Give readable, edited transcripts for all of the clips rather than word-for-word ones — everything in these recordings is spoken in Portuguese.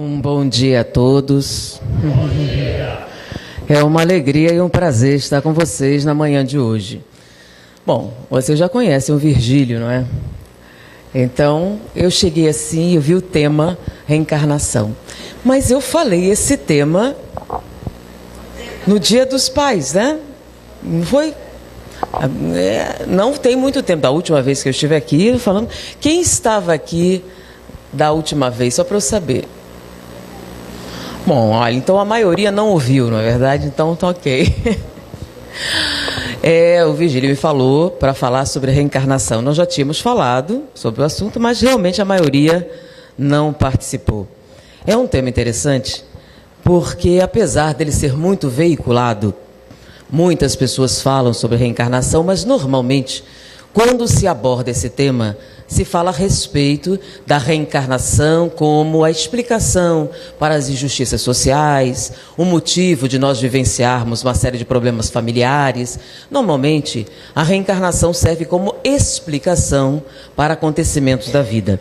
Um bom dia a todos. Bom dia. É uma alegria e um prazer estar com vocês na manhã de hoje. Bom, vocês já conhecem o Virgílio, não é? Então, eu cheguei assim, eu vi o tema reencarnação. Mas eu falei esse tema no Dia dos Pais, né? Não foi? Não tem muito tempo, da última vez que eu estive aqui falando. Quem estava aqui da última vez, só para eu saber? Bom, olha, então a maioria não ouviu, não é verdade? Então tá ok. O Virgílio me falou para falar sobre a reencarnação. Nós já tínhamos falado sobre o assunto, mas realmente a maioria não participou. É um tema interessante, porque apesar dele ser muito veiculado, muitas pessoas falam sobre a reencarnação, mas normalmente, quando se aborda esse tema, se fala a respeito da reencarnação como a explicação para as injustiças sociais, o motivo de nós vivenciarmos uma série de problemas familiares. Normalmente, a reencarnação serve como explicação para acontecimentos da vida.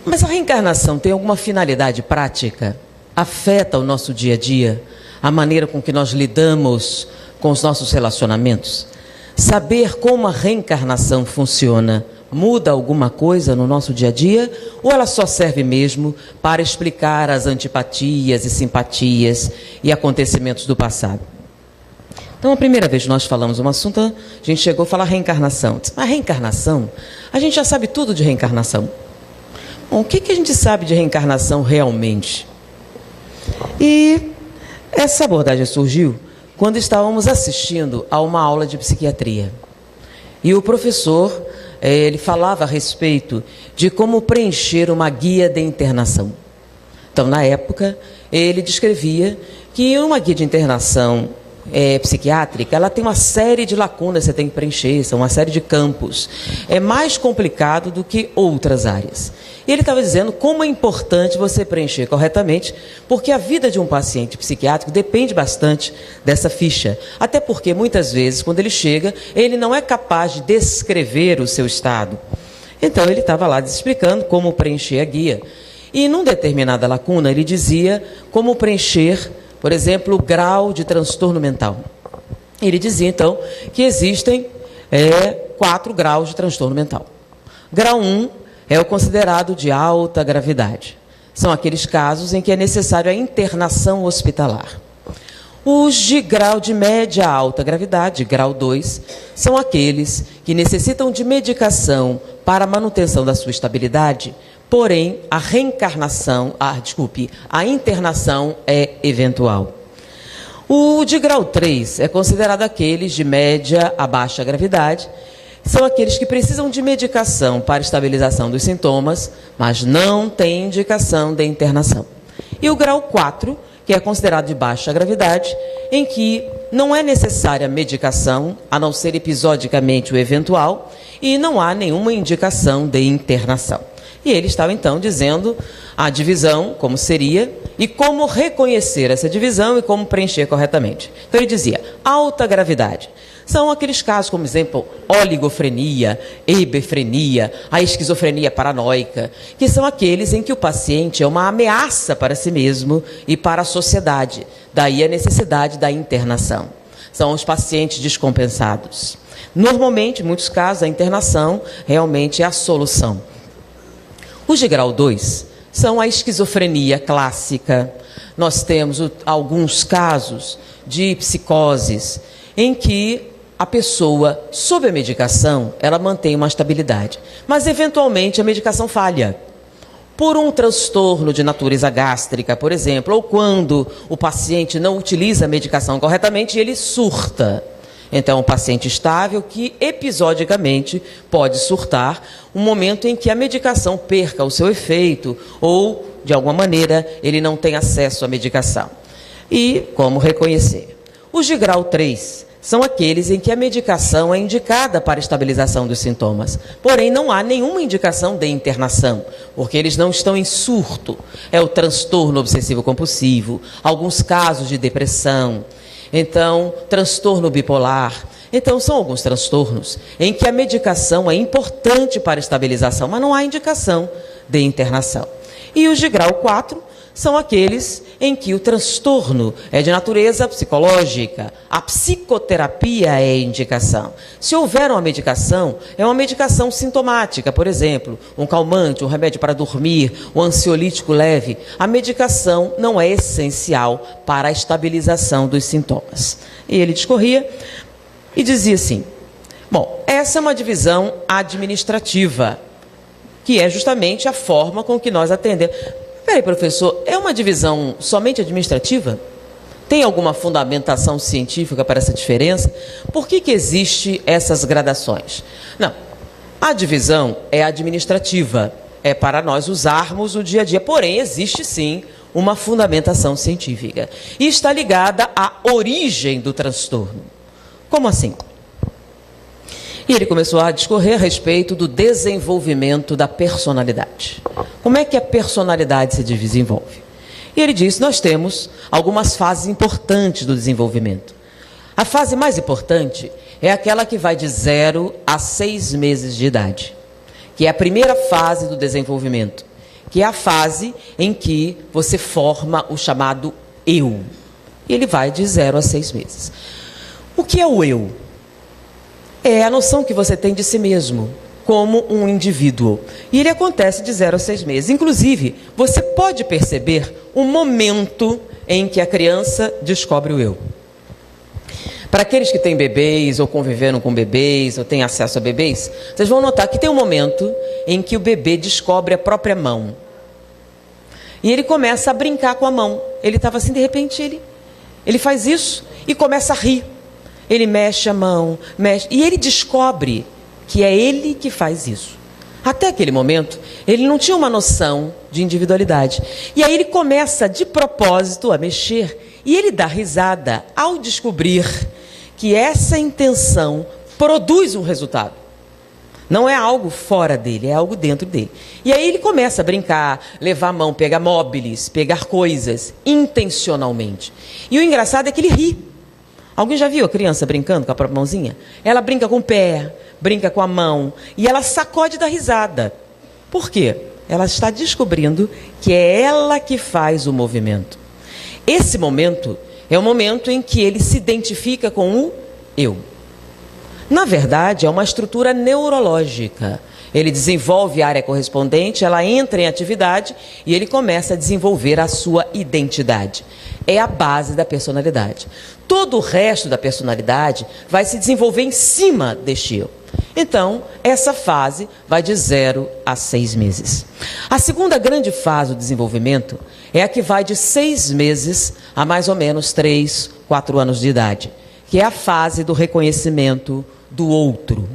Mas a reencarnação tem alguma finalidade prática? Afeta o nosso dia a dia? A maneira com que nós lidamos com os nossos relacionamentos? Saber como a reencarnação funciona muda alguma coisa no nosso dia a dia? Ou ela só serve mesmo para explicar as antipatias e simpatias e acontecimentos do passado? Então, a primeira vez que nós falamos um assunto, a gente chegou a falar reencarnação. A reencarnação, a gente já sabe tudo de reencarnação. Bom, o que a gente sabe de reencarnação realmente? E essa abordagem surgiu quando estávamos assistindo a uma aula de psiquiatria. E o professor, ele falava a respeito de como preencher uma guia de internação. Então, na época, ele descrevia que uma guia de internação psiquiátrica, ela tem uma série de lacunas que você tem que preencher, são uma série de campos. É mais complicado do que outras áreas. E ele estava dizendo como é importante você preencher corretamente, porque a vida de um paciente psiquiátrico depende bastante dessa ficha. Até porque, muitas vezes, quando ele chega, ele não é capaz de descrever o seu estado. Então, ele estava lá explicando como preencher a guia. E, numa determinada lacuna, ele dizia como preencher, por exemplo, o grau de transtorno mental. Ele dizia, então, que existem 4 graus de transtorno mental. Grau 1 é o considerado de alta gravidade. São aqueles casos em que é necessário a internação hospitalar. Os de grau de média a alta gravidade, grau 2, são aqueles que necessitam de medicação para a manutenção da sua estabilidade, porém a internação é eventual. O de grau 3 é considerado aqueles de média a baixa gravidade, são aqueles que precisam de medicação para estabilização dos sintomas, mas não têm indicação de internação. E o grau 4, que é considerado de baixa gravidade, em que não é necessária medicação, a não ser episodicamente o eventual, e não há nenhuma indicação de internação. E ele estava, então, dizendo a divisão, como seria, e como reconhecer essa divisão e como preencher corretamente. Então, ele dizia, alta gravidade. São aqueles casos, como exemplo, oligofrenia, hebefrenia, a esquizofrenia paranoica, que são aqueles em que o paciente é uma ameaça para si mesmo e para a sociedade. Daí a necessidade da internação. São os pacientes descompensados. Normalmente, em muitos casos, a internação realmente é a solução. Os de grau 2 são a esquizofrenia clássica. Nós temos alguns casos de psicoses em que a pessoa, sob a medicação, ela mantém uma estabilidade. Mas, eventualmente, a medicação falha. Por um transtorno de natureza gástrica, por exemplo, ou quando o paciente não utiliza a medicação corretamente, ele surta. Então, é um paciente estável que, episodicamente, pode surtar um momento em que a medicação perca o seu efeito ou, de alguma maneira, ele não tem acesso à medicação. E como reconhecer? Os de grau 3 são aqueles em que a medicação é indicada para a estabilização dos sintomas. Porém, não há nenhuma indicação de internação, porque eles não estão em surto. É o transtorno obsessivo-compulsivo, alguns casos de depressão, então, transtorno bipolar. Então, são alguns transtornos em que a medicação é importante para a estabilização, mas não há indicação de internação. E os de grau 4 são aqueles em que o transtorno é de natureza psicológica. A psicoterapia é a indicação. Se houver uma medicação, é uma medicação sintomática, por exemplo, um calmante, um remédio para dormir, um ansiolítico leve. A medicação não é essencial para a estabilização dos sintomas. E ele discorria e dizia assim: bom, essa é uma divisão administrativa, que é justamente a forma com que nós atendemos. Peraí, professor, é uma divisão somente administrativa? Tem alguma fundamentação científica para essa diferença? Por que existe essas gradações? Não, a divisão é administrativa, é para nós usarmos no dia a dia, porém existe sim uma fundamentação científica e está ligada à origem do transtorno. Como assim? E ele começou a discorrer a respeito do desenvolvimento da personalidade. Como é que a personalidade se desenvolve? E ele disse: nós temos algumas fases importantes do desenvolvimento. A fase mais importante é aquela que vai de 0 a 6 meses de idade, que é a primeira fase do desenvolvimento, que é a fase em que você forma o chamado eu. E ele vai de 0 a 6 meses. O que é o eu? É a noção que você tem de si mesmo, como um indivíduo. E ele acontece de 0 a 6 meses. Inclusive, você pode perceber o momento em que a criança descobre o eu. Para aqueles que têm bebês, ou conviveram com bebês, ou têm acesso a bebês, vocês vão notar que tem um momento em que o bebê descobre a própria mão. E ele começa a brincar com a mão. Ele estava assim, de repente, ele faz isso e começa a rir. Ele mexe a mão, mexe, e ele descobre que é ele que faz isso. Até aquele momento, ele não tinha uma noção de individualidade. E aí ele começa, de propósito, a mexer, e ele dá risada ao descobrir que essa intenção produz um resultado. Não é algo fora dele, é algo dentro dele. E aí ele começa a brincar, levar a mão, pegar móveis, pegar coisas, intencionalmente. E o engraçado é que ele ri. Alguém já viu a criança brincando com a própria mãozinha? Ela brinca com o pé, brinca com a mão, e ela sacode da risada. Por quê? Ela está descobrindo que é ela que faz o movimento. Esse momento é o momento em que ele se identifica com o eu. Na verdade, é uma estrutura neurológica. Ele desenvolve a área correspondente, ela entra em atividade e ele começa a desenvolver a sua identidade. É a base da personalidade. Todo o resto da personalidade vai se desenvolver em cima deste eu. Então, essa fase vai de 0 a 6 meses. A segunda grande fase do desenvolvimento é a que vai de 6 meses a mais ou menos 3, 4 anos de idade, que é a fase do reconhecimento do outro.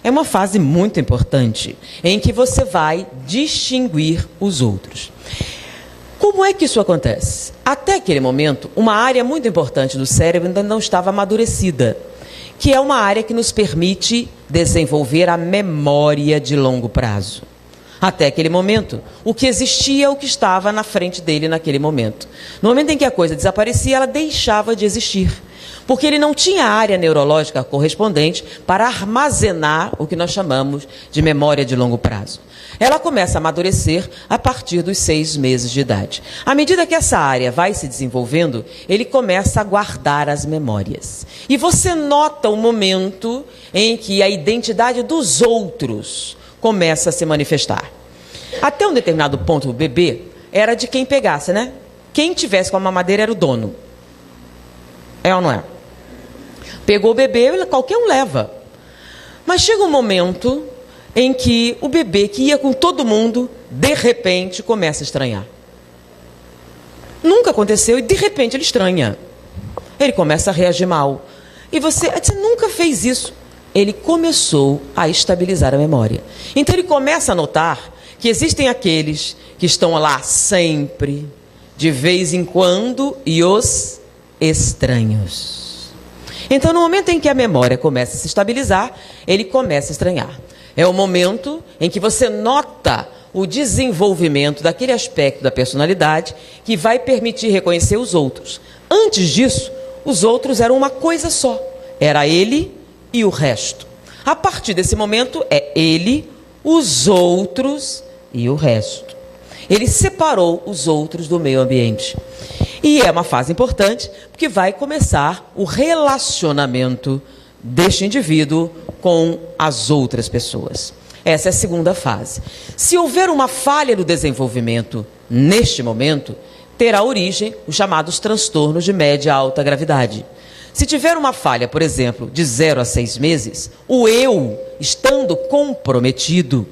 É uma fase muito importante, em que você vai distinguir os outros. Como é que isso acontece? Até aquele momento, uma área muito importante do cérebro ainda não estava amadurecida, que é uma área que nos permite desenvolver a memória de longo prazo. Até aquele momento, o que existia é o que estava na frente dele naquele momento. No momento em que a coisa desaparecia, ela deixava de existir, porque ele não tinha área neurológica correspondente para armazenar o que nós chamamos de memória de longo prazo. Ela começa a amadurecer a partir dos 6 meses de idade. À medida que essa área vai se desenvolvendo, ele começa a guardar as memórias. E você nota o momento em que a identidade dos outros começa a se manifestar. Até um determinado ponto, o bebê era de quem pegasse, né? Quem tivesse com a mamadeira era o dono. É ou não é? Pegou o bebê, qualquer um leva. Mas chega um momento em que o bebê que ia com todo mundo, de repente, começa a estranhar. Nunca aconteceu e de repente ele estranha. Ele começa a reagir mal. E você nunca fez isso. Ele começou a estabilizar a memória. Então ele começa a notar que existem aqueles que estão lá sempre, de vez em quando, e os estranhos. Então, no momento em que a memória começa a se estabilizar, ele começa a estranhar. É o momento em que você nota o desenvolvimento daquele aspecto da personalidade que vai permitir reconhecer os outros. Antes disso, os outros eram uma coisa só. Era ele e o resto. A partir desse momento, é ele, os outros e o resto. Ele separou os outros do meio ambiente. E é uma fase importante, porque vai começar o relacionamento deste indivíduo com as outras pessoas. Essa é a segunda fase. Se houver uma falha no desenvolvimento neste momento, terá origem os chamados transtornos de média e alta gravidade. Se tiver uma falha, por exemplo, de 0 a 6 meses, o eu estando comprometido,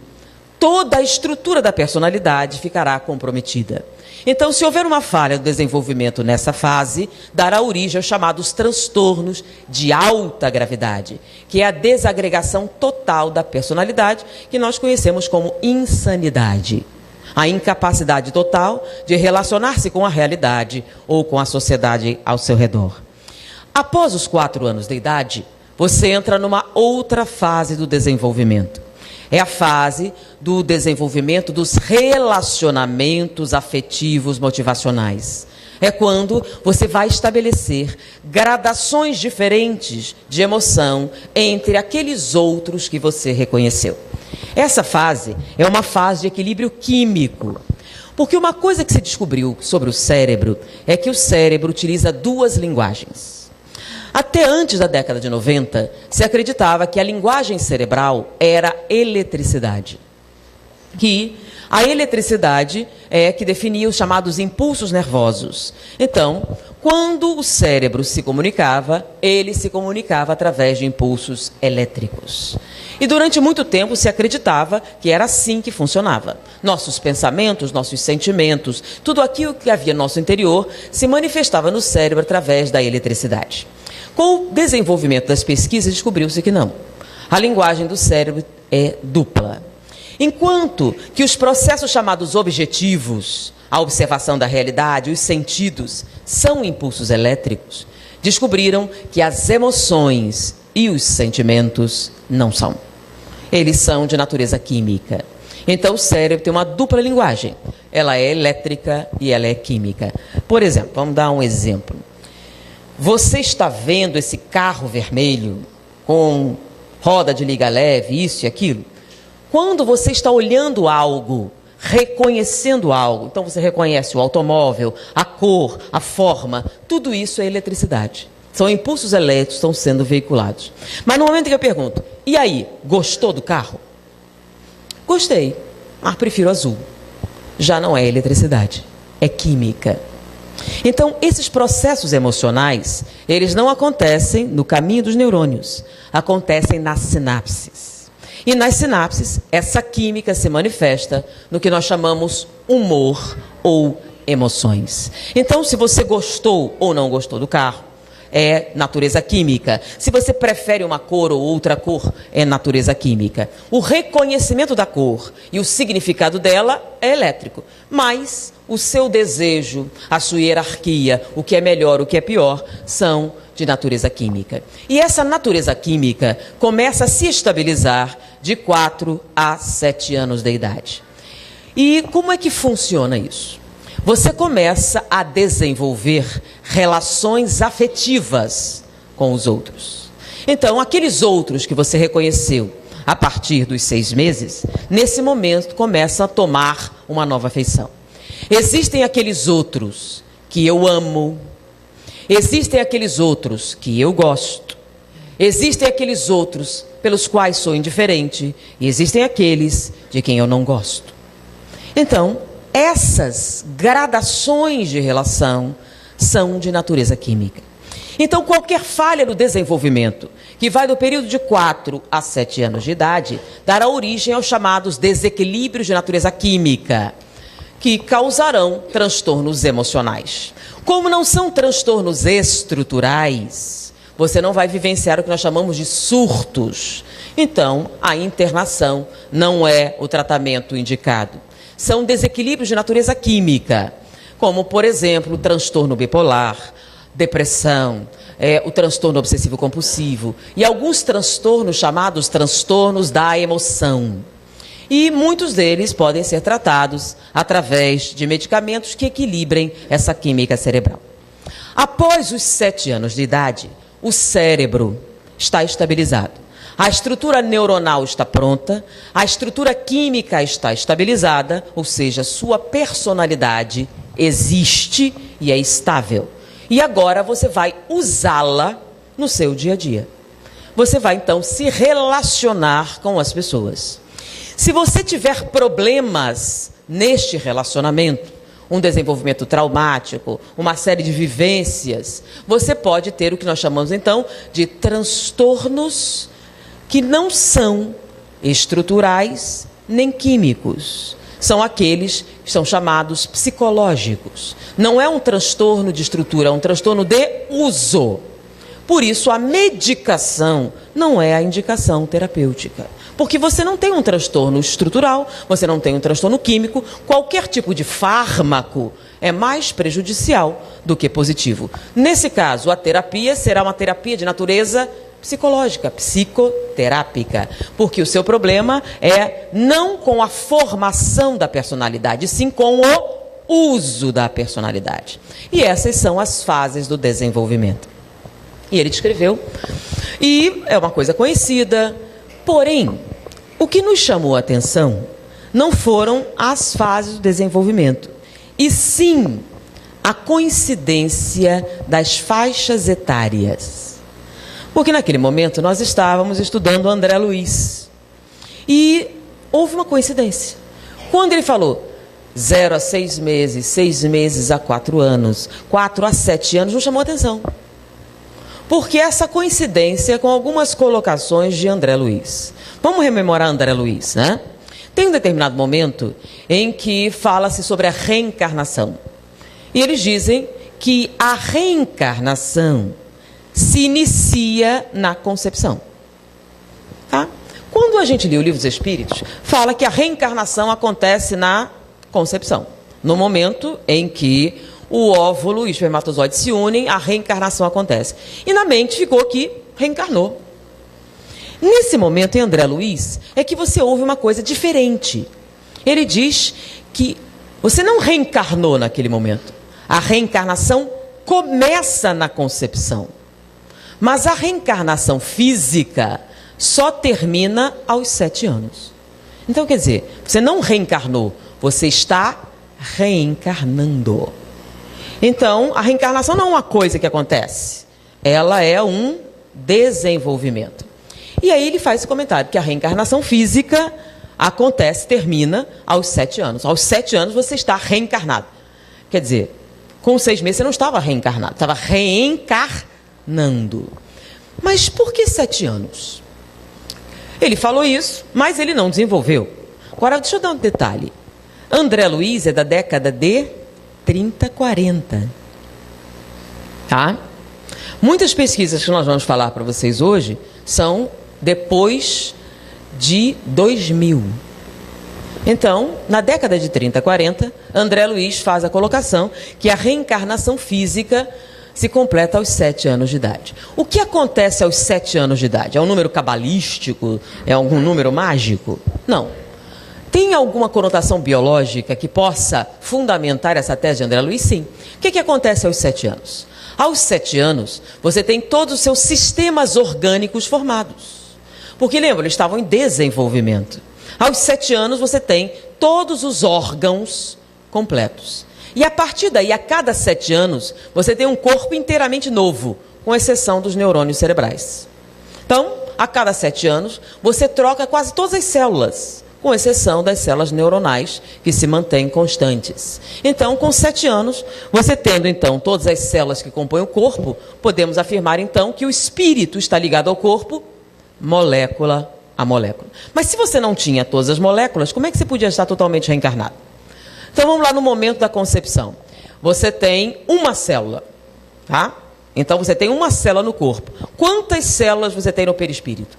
toda a estrutura da personalidade ficará comprometida. Então, se houver uma falha no desenvolvimento nessa fase, dará origem aos chamados transtornos de alta gravidade, que é a desagregação total da personalidade, que nós conhecemos como insanidade. A incapacidade total de relacionar-se com a realidade ou com a sociedade ao seu redor. Após os 4 anos de idade, você entra numa outra fase do desenvolvimento. É a fase do desenvolvimento dos relacionamentos afetivos motivacionais. É quando você vai estabelecer gradações diferentes de emoção entre aqueles outros que você reconheceu. Essa fase é uma fase de equilíbrio químico. Porque uma coisa que se descobriu sobre o cérebro é que o cérebro utiliza 2 linguagens. Até antes da década de 90, se acreditava que a linguagem cerebral era eletricidade. Que a eletricidade é que definia os chamados impulsos nervosos. Então, quando o cérebro se comunicava, ele se comunicava através de impulsos elétricos. E durante muito tempo se acreditava que era assim que funcionava. Nossos pensamentos, nossos sentimentos, tudo aquilo que havia no nosso interior se manifestava no cérebro através da eletricidade. Com o desenvolvimento das pesquisas, descobriu-se que não. A linguagem do cérebro é dupla. Enquanto que os processos chamados objetivos, a observação da realidade, os sentidos, são impulsos elétricos, descobriram que as emoções e os sentimentos não são. Eles são de natureza química. Então o cérebro tem uma dupla linguagem. Ela é elétrica e ela é química. Por exemplo, vamos dar um exemplo. Você está vendo esse carro vermelho com roda de liga leve, isso e aquilo? Quando você está olhando algo, reconhecendo algo, então você reconhece o automóvel, a cor, a forma, tudo isso é eletricidade. São impulsos elétricos que estão sendo veiculados. Mas no momento que eu pergunto, e aí, gostou do carro? Gostei, mas prefiro azul. Já não é eletricidade, é química. Então, esses processos emocionais, eles não acontecem no caminho dos neurônios, acontecem nas sinapses. E nas sinapses, essa química se manifesta no que nós chamamos humor ou emoções. Então, se você gostou ou não gostou do carro, é natureza química. Se você prefere uma cor ou outra cor, é natureza química. O reconhecimento da cor e o significado dela é elétrico. Mas o seu desejo, a sua hierarquia, o que é melhor, o que é pior, são de natureza química. E essa natureza química começa a se estabilizar de 4 a 7 anos de idade. E como é que funciona isso? Você começa a desenvolver relações afetivas com os outros. Então, aqueles outros que você reconheceu a partir dos 6 meses, nesse momento começam a tomar uma nova feição. Existem aqueles outros que eu amo, existem aqueles outros que eu gosto, existem aqueles outros pelos quais sou indiferente e existem aqueles de quem eu não gosto. Então, essas gradações de relação são de natureza química. Então, qualquer falha no desenvolvimento, que vai do período de 4 a 7 anos de idade, dará origem aos chamados desequilíbrios de natureza química, que causarão transtornos emocionais. Como não são transtornos estruturais, você não vai vivenciar o que nós chamamos de surtos. Então, a internação não é o tratamento indicado. São desequilíbrios de natureza química, como, por exemplo, o transtorno bipolar, depressão, o transtorno obsessivo-compulsivo e alguns transtornos chamados transtornos da emoção. E muitos deles podem ser tratados através de medicamentos que equilibrem essa química cerebral. Após os 7 anos de idade, o cérebro está estabilizado. A estrutura neuronal está pronta, a estrutura química está estabilizada, ou seja, sua personalidade existe e é estável. E agora você vai usá-la no seu dia a dia. Você vai então se relacionar com as pessoas. Se você tiver problemas neste relacionamento, um desenvolvimento traumático, uma série de vivências, você pode ter o que nós chamamos então de transtornos que não são estruturais nem químicos. São aqueles que são chamados psicológicos. Não é um transtorno de estrutura, é um transtorno de uso. Por isso, a medicação não é a indicação terapêutica. Porque você não tem um transtorno estrutural, você não tem um transtorno químico, qualquer tipo de fármaco é mais prejudicial do que positivo. Nesse caso, a terapia será uma terapia de natureza psicológica, psicoterápica, porque o seu problema é não com a formação da personalidade, sim com o uso da personalidade. E essas são as fases do desenvolvimento. E ele descreveu, e é uma coisa conhecida, porém, o que nos chamou a atenção não foram as fases do desenvolvimento, e sim a coincidência das faixas etárias. Porque naquele momento nós estávamos estudando André Luiz. E houve uma coincidência. Quando ele falou 0 a 6 meses, 6 meses a 4 anos, 4 a 7 anos, nos chamou a atenção. Porque essa coincidência com algumas colocações de André Luiz. Vamos rememorar André Luiz, né? Tem um determinado momento em que fala-se sobre a reencarnação. E eles dizem que a reencarnação se inicia na concepção. Tá? Quando a gente lê o Livro dos Espíritos, fala que a reencarnação acontece na concepção. No momento em que o óvulo e o espermatozoide se unem, a reencarnação acontece. E na mente ficou que reencarnou. Nesse momento, em André Luiz, é que você ouve uma coisa diferente. Ele diz que você não reencarnou naquele momento. A reencarnação começa na concepção. Mas a reencarnação física só termina aos 7 anos. Então, quer dizer, você não reencarnou, você está reencarnando. Então, a reencarnação não é uma coisa que acontece, ela é um desenvolvimento. E aí ele faz esse comentário, que a reencarnação física acontece, termina aos 7 anos. Aos 7 anos você está reencarnado. Quer dizer, com 6 meses você não estava reencarnado, estava reencarnando. Mas por que 7 anos? Ele falou isso, mas ele não desenvolveu. Agora, deixa eu dar um detalhe. André Luiz é da década de 30, 40. Tá? Muitas pesquisas que nós vamos falar para vocês hoje são depois de 2000. Então, na década de 30, 40, André Luiz faz a colocação que a reencarnação física se completa aos 7 anos de idade. O que acontece aos 7 anos de idade? É um número cabalístico? É algum número mágico? Não. Tem alguma conotação biológica que possa fundamentar essa tese de André Luiz? Sim. O que acontece aos 7 anos? Aos 7 anos, você tem todos os seus sistemas orgânicos formados. Porque, lembra, eles estavam em desenvolvimento. Aos 7 anos, você tem todos os órgãos completos. E a partir daí, a cada 7 anos, você tem um corpo inteiramente novo, com exceção dos neurônios cerebrais. Então, a cada 7 anos, você troca quase todas as células, com exceção das células neuronais, que se mantêm constantes. Então, com 7 anos, você tendo, então, todas as células que compõem o corpo, podemos afirmar, então, que o espírito está ligado ao corpo, molécula a molécula. Mas se você não tinha todas as moléculas, como é que você podia estar totalmente reencarnado? Então, vamos lá no momento da concepção. Você tem uma célula, tá? Então, você tem uma célula no corpo. Quantas células você tem no perispírito?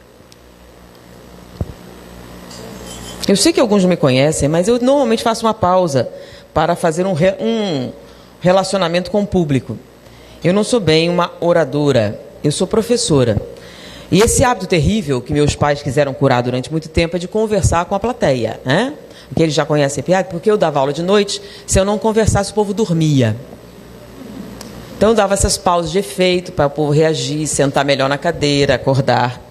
Eu sei que alguns me conhecem, mas eu normalmente faço uma pausa para fazer um relacionamento com o público. Eu não sou bem uma oradora, eu sou professora. E esse hábito terrível que meus pais quiseram curar durante muito tempo é de conversar com a plateia, né? Porque eles já conhecem a piada, porque eu dava aula de noite, se eu não conversasse o povo dormia. Então eu dava essas pausas de efeito para o povo reagir, sentar melhor na cadeira, acordar.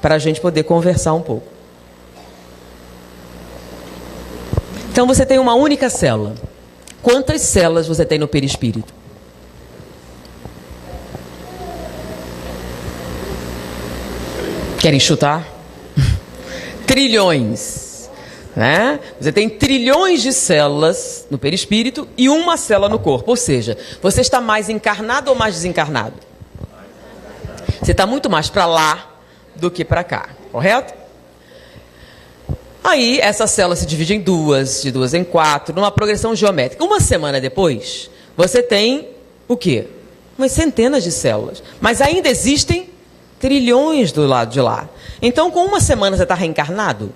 para a gente poder conversar um pouco. Então você tem uma única célula. Quantas células você tem no perispírito? Querem chutar? Trilhões, né? Você tem trilhões de células no perispírito e uma célula no corpo. Ou seja, você está mais encarnado ou mais desencarnado? Você está muito mais para lá do que para cá, correto? Aí, essa célula se divide em duas, de duas em quatro, numa progressão geométrica. Uma semana depois, você tem o quê? Umas centenas de células. Mas ainda existem trilhões do lado de lá. Então, com uma semana você está reencarnado?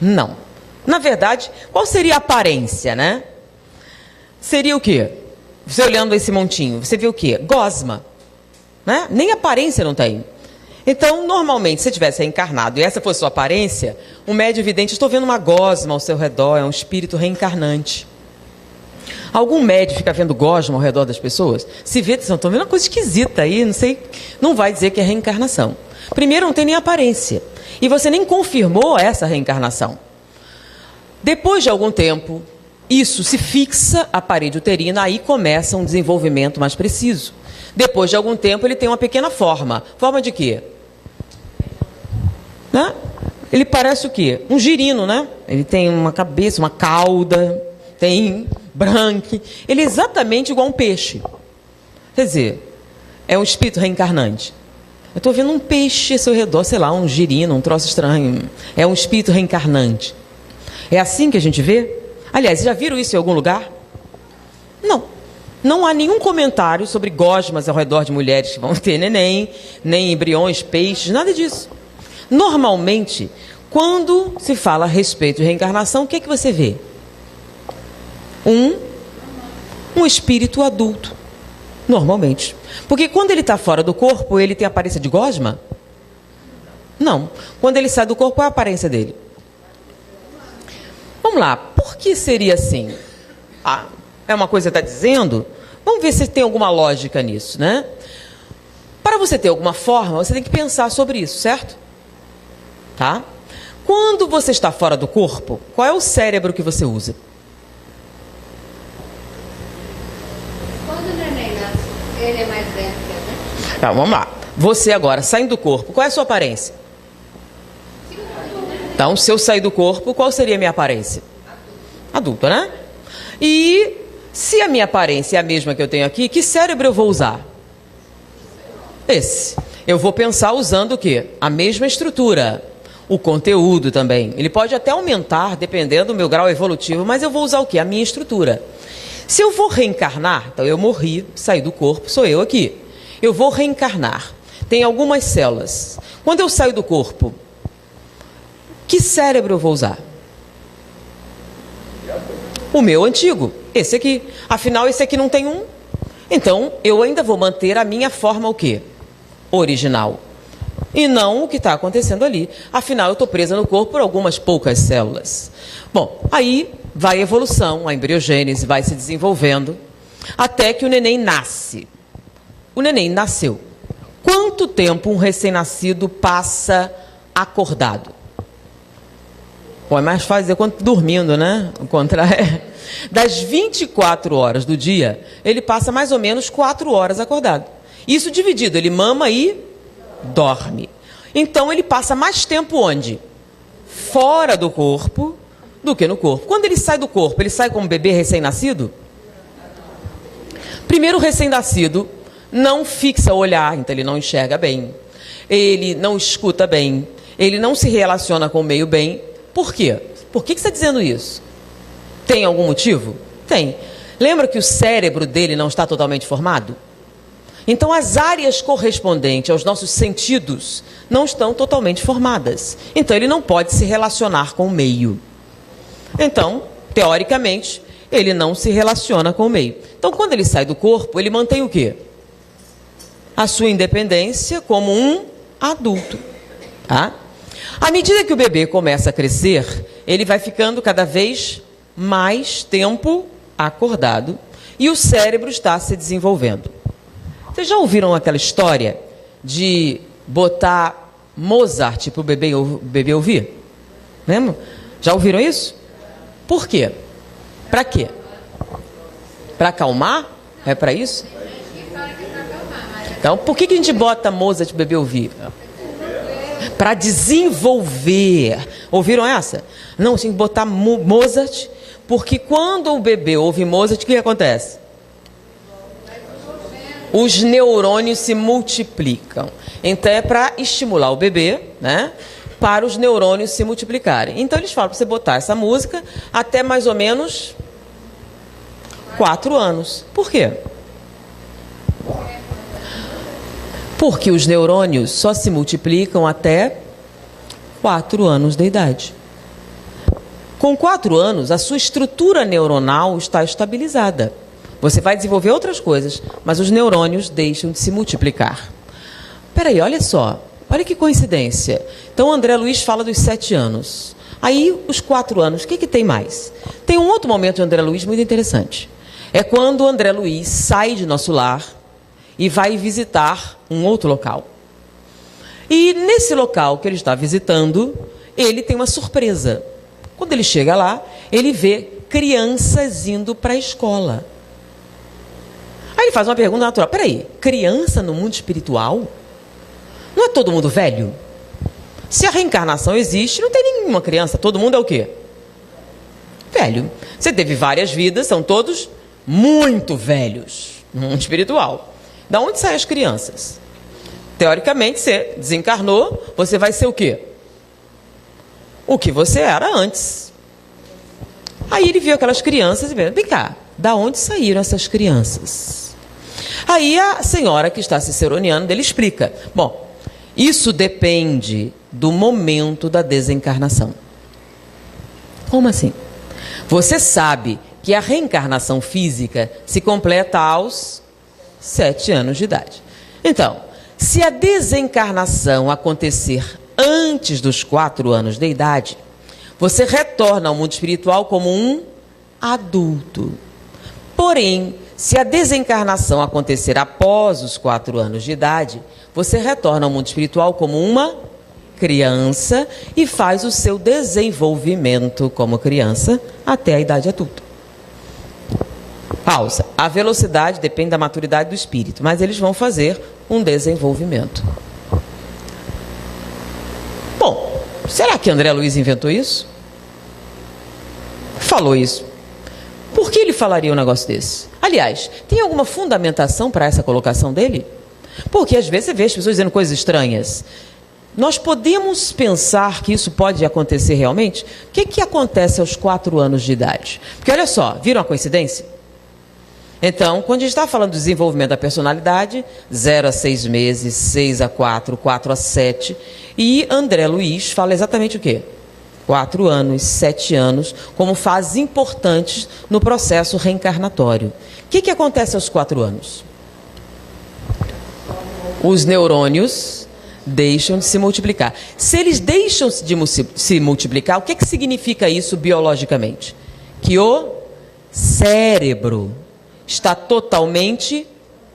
Não. Na verdade, qual seria a aparência, né? Seria o quê? Você olhando esse montinho, você vê o quê? Gosma, né? Nem aparência não tem. Então, normalmente, se você tivesse reencarnado e essa fosse sua aparência, um médium vidente, estou vendo uma gosma ao seu redor, é um espírito reencarnante. Algum médium fica vendo gosma ao redor das pessoas? Se vê, estão vendo uma coisa esquisita aí, não sei, não vai dizer que é reencarnação. Primeiro, não tem nem aparência. E você nem confirmou essa reencarnação. Depois de algum tempo, isso se fixa à parede uterina, aí começa um desenvolvimento mais preciso. Depois de algum tempo, ele tem uma pequena forma. Forma de quê? Né? Ele parece o quê? Um girino, né? Ele tem uma cabeça, uma cauda, tem branco. Ele é exatamente igual a um peixe. Quer dizer, é um espírito reencarnante. Eu estou vendo um peixe ao seu redor, sei lá, um girino, um troço estranho. É um espírito reencarnante. É assim que a gente vê? Aliás, já viram isso em algum lugar? Não. Não há nenhum comentário sobre gosmas ao redor de mulheres que vão ter neném, nem embriões, peixes, nada disso. Normalmente, quando se fala a respeito de reencarnação, o que é que você vê? Um espírito adulto, normalmente. Porque quando ele está fora do corpo, ele tem a aparência de gosma? Não. Quando ele sai do corpo, qual é a aparência dele? Vamos lá, por que seria assim? É uma coisa que está dizendo? Vamos ver se tem alguma lógica nisso, né? Para você ter alguma forma, você tem que pensar sobre isso, certo? Tá? Quando você está fora do corpo, qual é o cérebro que você usa? Quando o neném nasce, ele é mais velho que a gente? Tá, vamos lá. Você agora, saindo do corpo, qual é a sua aparência? Então, se eu sair do corpo, qual seria a minha aparência? Adulta, né? E se a minha aparência é a mesma que eu tenho aqui, que cérebro eu vou usar? Esse. Eu vou pensar usando o quê? A mesma estrutura. O conteúdo também. Ele pode até aumentar, dependendo do meu grau evolutivo, mas eu vou usar o quê? A minha estrutura. Se eu vou reencarnar, então eu morri, saí do corpo, sou eu aqui. Eu vou reencarnar. Tem algumas células. Quando eu saio do corpo, que cérebro eu vou usar? O meu antigo, esse aqui. Afinal, esse aqui não tem um. Então, eu ainda vou manter a minha forma o quê? Original. E não o que está acontecendo ali. Afinal, eu estou presa no corpo por algumas poucas células. Bom, aí vai a evolução, a embriogênese vai se desenvolvendo, até que o neném nasce. O neném nasceu. Quanto tempo um recém-nascido passa acordado? Bom, é mais fácil dizer quanto dormindo, né? Das 24 horas do dia, ele passa mais ou menos 4 horas acordado. Isso dividido, ele mama e dorme. Então, ele passa mais tempo onde? Fora do corpo do que no corpo. Quando ele sai do corpo, ele sai como um bebê recém-nascido? Primeiro, o recém-nascido não fixa o olhar, então ele não enxerga bem. Ele não escuta bem. Ele não se relaciona com o meio bem. Por quê? Por que você está dizendo isso? Tem algum motivo? Tem. Lembra que o cérebro dele não está totalmente formado? Então, as áreas correspondentes aos nossos sentidos não estão totalmente formadas. Então, ele não pode se relacionar com o meio. Então, teoricamente, ele não se relaciona com o meio. Então, quando ele sai do corpo, ele mantém o quê? A sua independência como um adulto. Tá? À medida que o bebê começa a crescer, ele vai ficando cada vez mais tempo acordado e o cérebro está se desenvolvendo. Vocês já ouviram aquela história de botar Mozart para o bebê ouvir? Lembra? Já ouviram isso? Por quê? Para quê? Para acalmar? É para isso? Então, por que a gente bota Mozart para o bebê ouvir? Para desenvolver. Ouviram essa? Não, tem que botar Mozart, porque quando o bebê ouve Mozart, o que acontece? Os neurônios se multiplicam. Então é para estimular o bebê, né? Para os neurônios se multiplicarem. Então eles falam para você botar essa música até mais ou menos 4 anos. Por quê? Porque os neurônios só se multiplicam até 4 anos de idade. Com 4 anos, a sua estrutura neuronal está estabilizada. Você vai desenvolver outras coisas, mas os neurônios deixam de se multiplicar. Peraí, olha só. Olha que coincidência. Então, o André Luiz fala dos 7 anos. Aí, os 4 anos, o que tem mais? Tem um outro momento de André Luiz muito interessante. É quando o André Luiz sai de nosso lar e vai visitar um outro local. E nesse local que ele está visitando, ele tem uma surpresa. Quando ele chega lá, ele vê crianças indo para a escola. Aí ele faz uma pergunta natural. Peraí, criança no mundo espiritual? Não é todo mundo velho? Se a reencarnação existe, não tem nenhuma criança. Todo mundo é o quê? Velho. Você teve várias vidas, são todos muito velhos no mundo espiritual. Da onde saem as crianças? Teoricamente, você desencarnou, você vai ser o quê? O que você era antes. Aí ele viu aquelas crianças e viu, vem cá, da onde saíram essas crianças? Aí a senhora que está ciceroneando dele explica. Bom, isso depende do momento da desencarnação. Como assim? Você sabe que a reencarnação física se completa aos 7 anos de idade. Então, se a desencarnação acontecer antes dos 4 anos de idade, você retorna ao mundo espiritual como um adulto. Porém, se a desencarnação acontecer após os 4 anos de idade, você retorna ao mundo espiritual como uma criança e faz o seu desenvolvimento como criança até a idade adulta. Pausa. A velocidade depende da maturidade do espírito, mas eles vão fazer um desenvolvimento. Bom, será que André Luiz inventou isso? Falou isso. Por que ele falaria um negócio desse? Aliás, tem alguma fundamentação para essa colocação dele? Porque às vezes você vê as pessoas dizendo coisas estranhas. Nós podemos pensar que isso pode acontecer realmente? O que acontece aos 4 anos de idade? Porque olha só, viram a coincidência? Então, quando a gente está falando do desenvolvimento da personalidade, 0 a 6 meses, 6 a 4, 4 a 7, e André Luiz fala exatamente o quê? 4 anos, 7 anos, como fases importantes no processo reencarnatório. O que acontece aos 4 anos? Os neurônios deixam de se multiplicar. Se eles deixam de se multiplicar, o que significa isso biologicamente? Que o cérebro está totalmente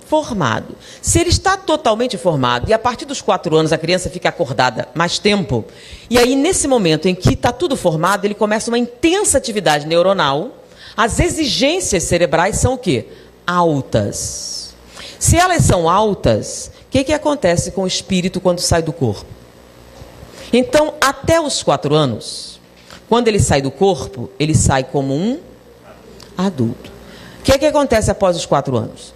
formado. Se ele está totalmente formado e a partir dos 4 anos a criança fica acordada mais tempo, e aí nesse momento em que está tudo formado, ele começa uma intensa atividade neuronal, as exigências cerebrais são o quê? Altas. Se elas são altas, o que acontece com o espírito quando sai do corpo? Então, até os 4 anos, quando ele sai do corpo, ele sai como um adulto. O que acontece após os 4 anos?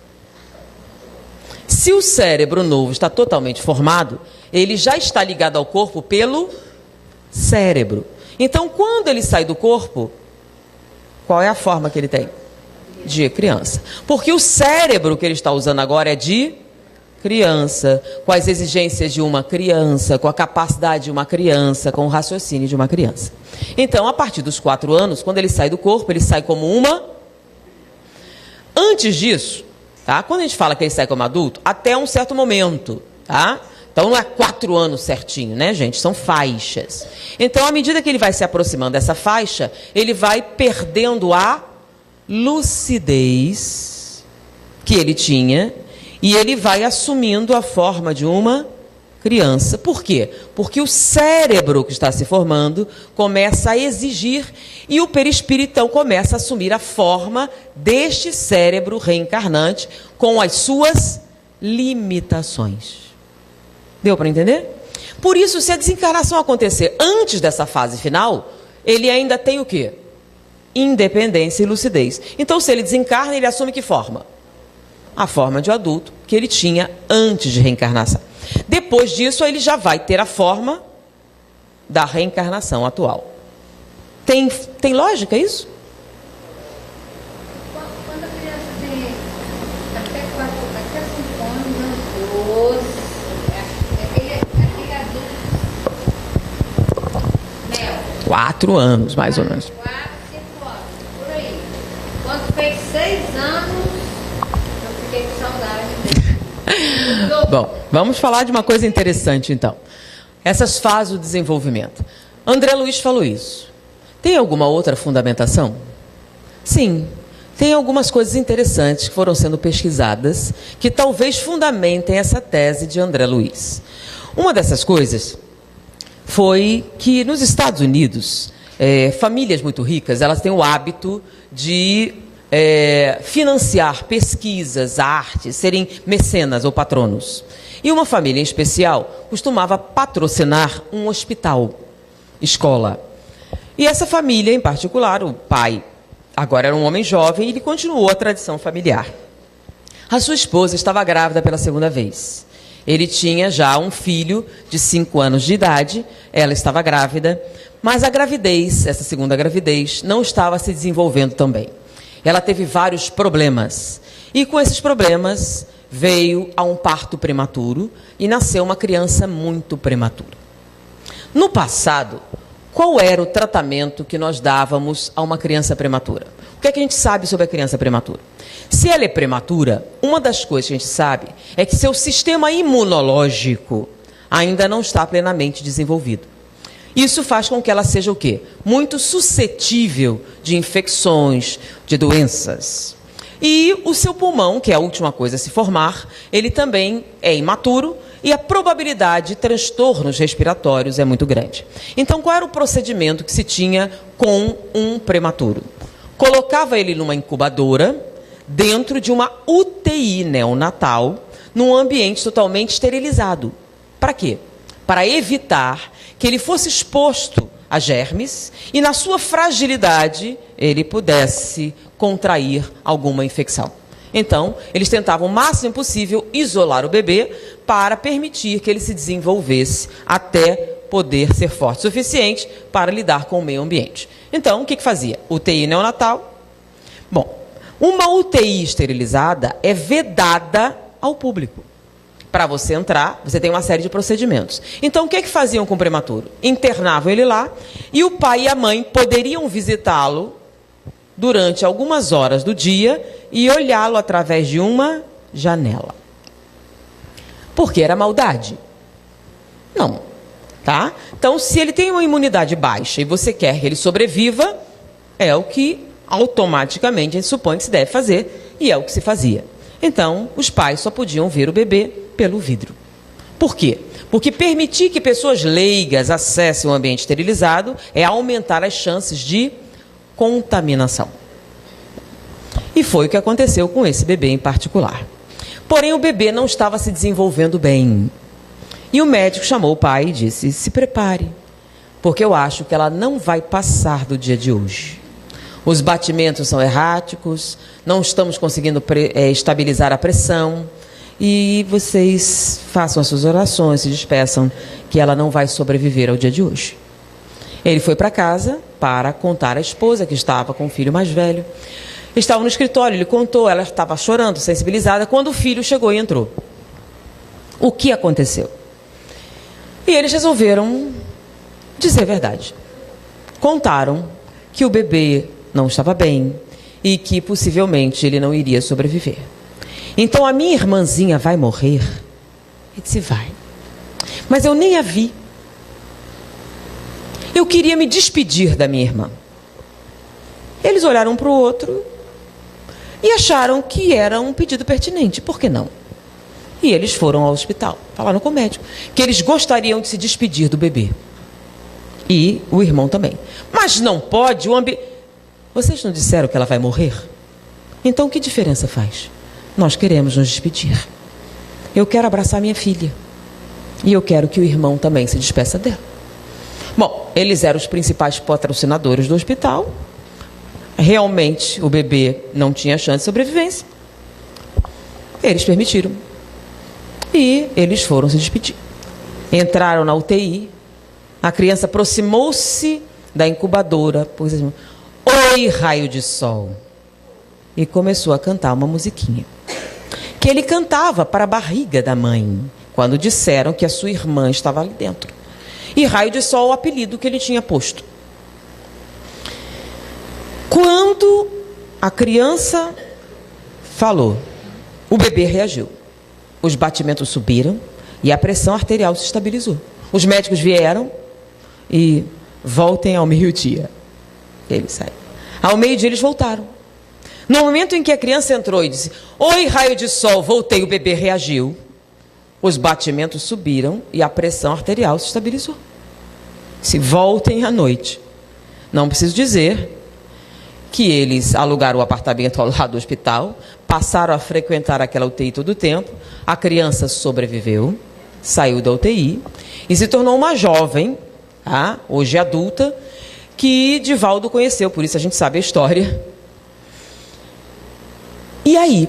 Se o cérebro novo está totalmente formado, ele já está ligado ao corpo pelo cérebro. Então, quando ele sai do corpo, qual é a forma que ele tem? De criança. Porque o cérebro que ele está usando agora é de criança, com as exigências de uma criança, com a capacidade de uma criança, com o raciocínio de uma criança. Então, a partir dos 4 anos, quando ele sai do corpo, ele sai como uma... Antes disso, tá? Quando a gente fala que ele sai como adulto, até um certo momento, tá? Então não é 4 anos certinho, né, gente? São faixas. Então, à medida que ele vai se aproximando dessa faixa, ele vai perdendo a lucidez que ele tinha e ele vai assumindo a forma de uma criança. Por quê? Porque o cérebro que está se formando começa a exigir e o perispírito então começa a assumir a forma deste cérebro reencarnante com as suas limitações. Deu para entender? Por isso, se a desencarnação acontecer antes dessa fase final, ele ainda tem o quê? Independência e lucidez. Então, se ele desencarna, ele assume que forma? A forma de adulto que ele tinha antes de reencarnação. Depois disso, ele já vai ter a forma da reencarnação atual. Tem lógica isso? Quando a criança tem até 5 anos, 12, aquele adulto, Mel. 4 anos, mais ou menos. 4, 5 anos, por aí. Quando fez 6 anos, eu fiquei com saudade dele. Bom, vamos falar de uma coisa interessante, então. Essas fases do desenvolvimento. André Luiz falou isso. Tem alguma outra fundamentação? Sim, tem algumas coisas interessantes que foram sendo pesquisadas que talvez fundamentem essa tese de André Luiz. Uma dessas coisas foi que nos Estados Unidos, famílias muito ricas, elas têm o hábito de financiar pesquisas, artes, serem mecenas ou patronos. E uma família em especial costumava patrocinar um hospital, escola. E essa família em particular, o pai agora era um homem jovem e ele continuou a tradição familiar. A sua esposa estava grávida pela segunda vez. Ele tinha já um filho de 5 anos de idade, ela estava grávida, mas a gravidez, essa segunda gravidez, não estava se desenvolvendo tão bem. Ela teve vários problemas e com esses problemas veio a um parto prematuro e nasceu uma criança muito prematura. No passado, qual era o tratamento que nós dávamos a uma criança prematura? O que é que a gente sabe sobre a criança prematura? Se ela é prematura, uma das coisas que a gente sabe é que seu sistema imunológico ainda não está plenamente desenvolvido. Isso faz com que ela seja o quê? Muito suscetível de infecções, de doenças. E o seu pulmão, que é a última coisa a se formar, ele também é imaturo e a probabilidade de transtornos respiratórios é muito grande. Então, qual era o procedimento que se tinha com um prematuro? Colocava ele numa incubadora, dentro de uma UTI neonatal, num ambiente totalmente esterilizado. Para quê? Para evitar que ele fosse exposto a germes e, na sua fragilidade, ele pudesse contrair alguma infecção. Então, eles tentavam o máximo possível isolar o bebê para permitir que ele se desenvolvesse até poder ser forte o suficiente para lidar com o meio ambiente. Então, o que fazia? UTI neonatal. Bom, uma UTI esterilizada é vedada ao público. Para você entrar, você tem uma série de procedimentos. Então, o que faziam com o prematuro? Internavam ele lá e o pai e a mãe poderiam visitá-lo durante algumas horas do dia e olhá-lo através de uma janela. Porque era maldade? Não. Tá? Então, se ele tem uma imunidade baixa e você quer que ele sobreviva, é o que automaticamente a gente supõe que se deve fazer e é o que se fazia. Então, os pais só podiam ver o bebê pelo vidro. Por quê? Porque permitir que pessoas leigas acessem o ambiente esterilizado é aumentar as chances de contaminação. E foi o que aconteceu com esse bebê em particular. Porém, o bebê não estava se desenvolvendo bem. E o médico chamou o pai e disse: se prepare, porque eu acho que ela não vai passar do dia de hoje. Os batimentos são erráticos, não estamos conseguindo estabilizar a pressão, e vocês façam as suas orações, se despeçam, que ela não vai sobreviver ao dia de hoje. Ele foi para casa para contar à esposa, que estava com o filho mais velho. Estava no escritório, ele contou, ela estava chorando, sensibilizada, quando o filho chegou e entrou. O que aconteceu? E eles resolveram dizer a verdade. Contaram que o bebê não estava bem e que possivelmente ele não iria sobreviver. Então a minha irmãzinha vai morrer? Ele disse: vai. Mas eu nem a vi. Eu queria me despedir da minha irmã. Eles olharam um para o outro e acharam que era um pedido pertinente. Por que não? E eles foram ao hospital, falaram com o médico, que eles gostariam de se despedir do bebê. E o irmão também. Mas não pode, Vocês não disseram que ela vai morrer? Então que diferença faz? Nós queremos nos despedir. Eu quero abraçar minha filha. E eu quero que o irmão também se despeça dela. Bom, eles eram os principais patrocinadores do hospital. Realmente o bebê não tinha chance de sobrevivência. Eles permitiram. E eles foram se despedir. Entraram na UTI. A criança aproximou-se da incubadora, pôs assim, oi, raio de sol. E começou a cantar uma musiquinha. Que ele cantava para a barriga da mãe, quando disseram que a sua irmã estava ali dentro. E raio de sol, o apelido que ele tinha posto. Quando a criança falou, o bebê reagiu. Os batimentos subiram e a pressão arterial se estabilizou. Os médicos vieram e voltem ao meio-dia. Ele saiu. Ao meio-dia eles voltaram. No momento em que a criança entrou e disse, oi, raio de sol, voltei, o bebê reagiu. Os batimentos subiram e a pressão arterial se estabilizou. Se voltem à noite. Não preciso dizer que eles alugaram o apartamento ao lado do hospital, passaram a frequentar aquela UTI todo o tempo, a criança sobreviveu, saiu da UTI e se tornou uma jovem, hoje adulta, que Divaldo conheceu, por isso a gente sabe a história. E aí,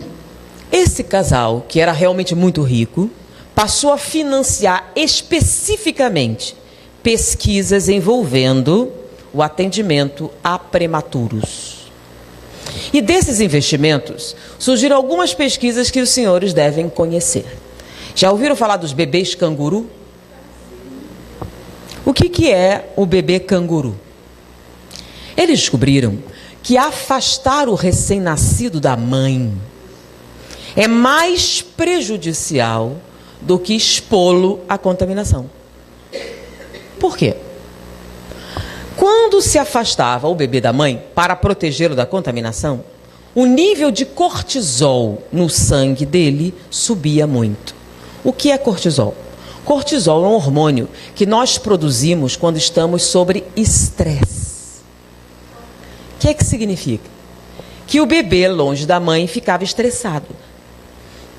esse casal, que era realmente muito rico, passou a financiar especificamente pesquisas envolvendo o atendimento a prematuros. E desses investimentos, surgiram algumas pesquisas que os senhores devem conhecer. Já ouviram falar dos bebês canguru? O que é o bebê canguru? Eles descobriram que afastar o recém-nascido da mãe é mais prejudicial do que expô-lo à contaminação. Por quê? Quando se afastava o bebê da mãe para protegê-lo da contaminação, o nível de cortisol no sangue dele subia muito. O que é cortisol? Cortisol é um hormônio que nós produzimos quando estamos sob estresse. O que é que significa? Que o bebê, longe da mãe, ficava estressado.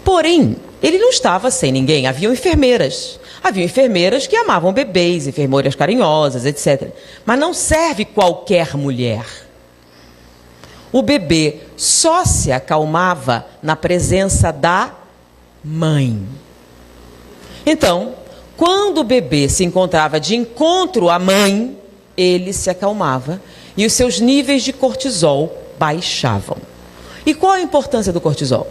Porém, ele não estava sem ninguém. Haviam enfermeiras. Haviam enfermeiras que amavam bebês, enfermeiras carinhosas, etc. Mas não serve qualquer mulher. O bebê só se acalmava na presença da mãe. Então, quando o bebê se encontrava de encontro à mãe, ele se acalmava e os seus níveis de cortisol baixavam. E qual a importância do cortisol?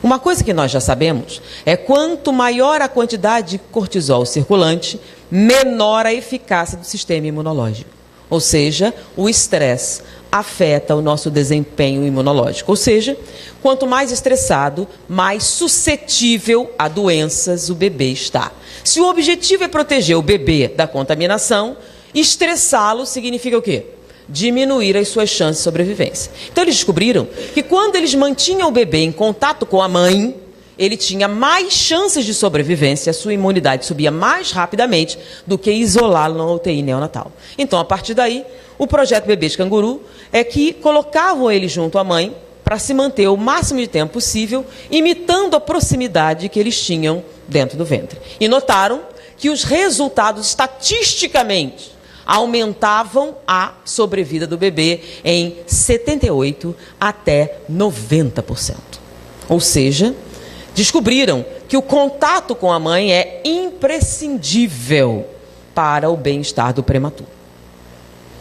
Uma coisa que nós já sabemos é quanto maior a quantidade de cortisol circulante, menor a eficácia do sistema imunológico. Ou seja, o estresse afeta o nosso desempenho imunológico. Ou seja, quanto mais estressado, mais suscetível a doenças o bebê está. Se o objetivo é proteger o bebê da contaminação, estressá-lo significa o quê? Diminuir as suas chances de sobrevivência. Então eles descobriram que quando eles mantinham o bebê em contato com a mãe, ele tinha mais chances de sobrevivência, a sua imunidade subia mais rapidamente do que isolá-lo na UTI neonatal. Então, a partir daí, o projeto Bebês Canguru é que colocavam ele junto à mãe para se manter o máximo de tempo possível, imitando a proximidade que eles tinham dentro do ventre. E notaram que os resultados estatisticamente aumentavam a sobrevida do bebê em 78% até 90%. Ou seja, descobriram que o contato com a mãe é imprescindível para o bem-estar do prematuro.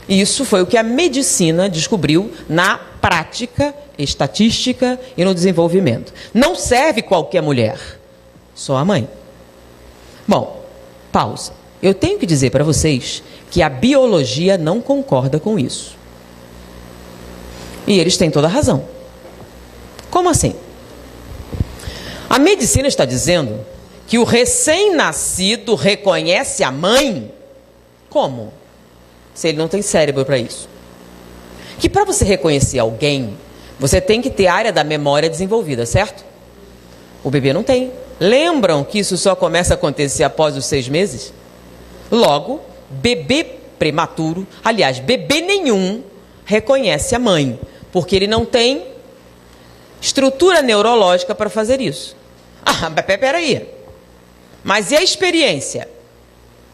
Isso foi o que a medicina descobriu na prática, estatística e no desenvolvimento. Não serve qualquer mulher, só a mãe. Bom, pausa. Eu tenho que dizer para vocês que a biologia não concorda com isso. E eles têm toda a razão. Como assim? A medicina está dizendo que o recém-nascido reconhece a mãe? Como? Se ele não tem cérebro para isso. Que para você reconhecer alguém, você tem que ter a área da memória desenvolvida, certo? O bebê não tem. Lembram que isso só começa a acontecer após os 6 meses? Logo, bebê prematuro, aliás, bebê nenhum reconhece a mãe, porque ele não tem estrutura neurológica para fazer isso. Ah, mas peraí. Mas e a experiência?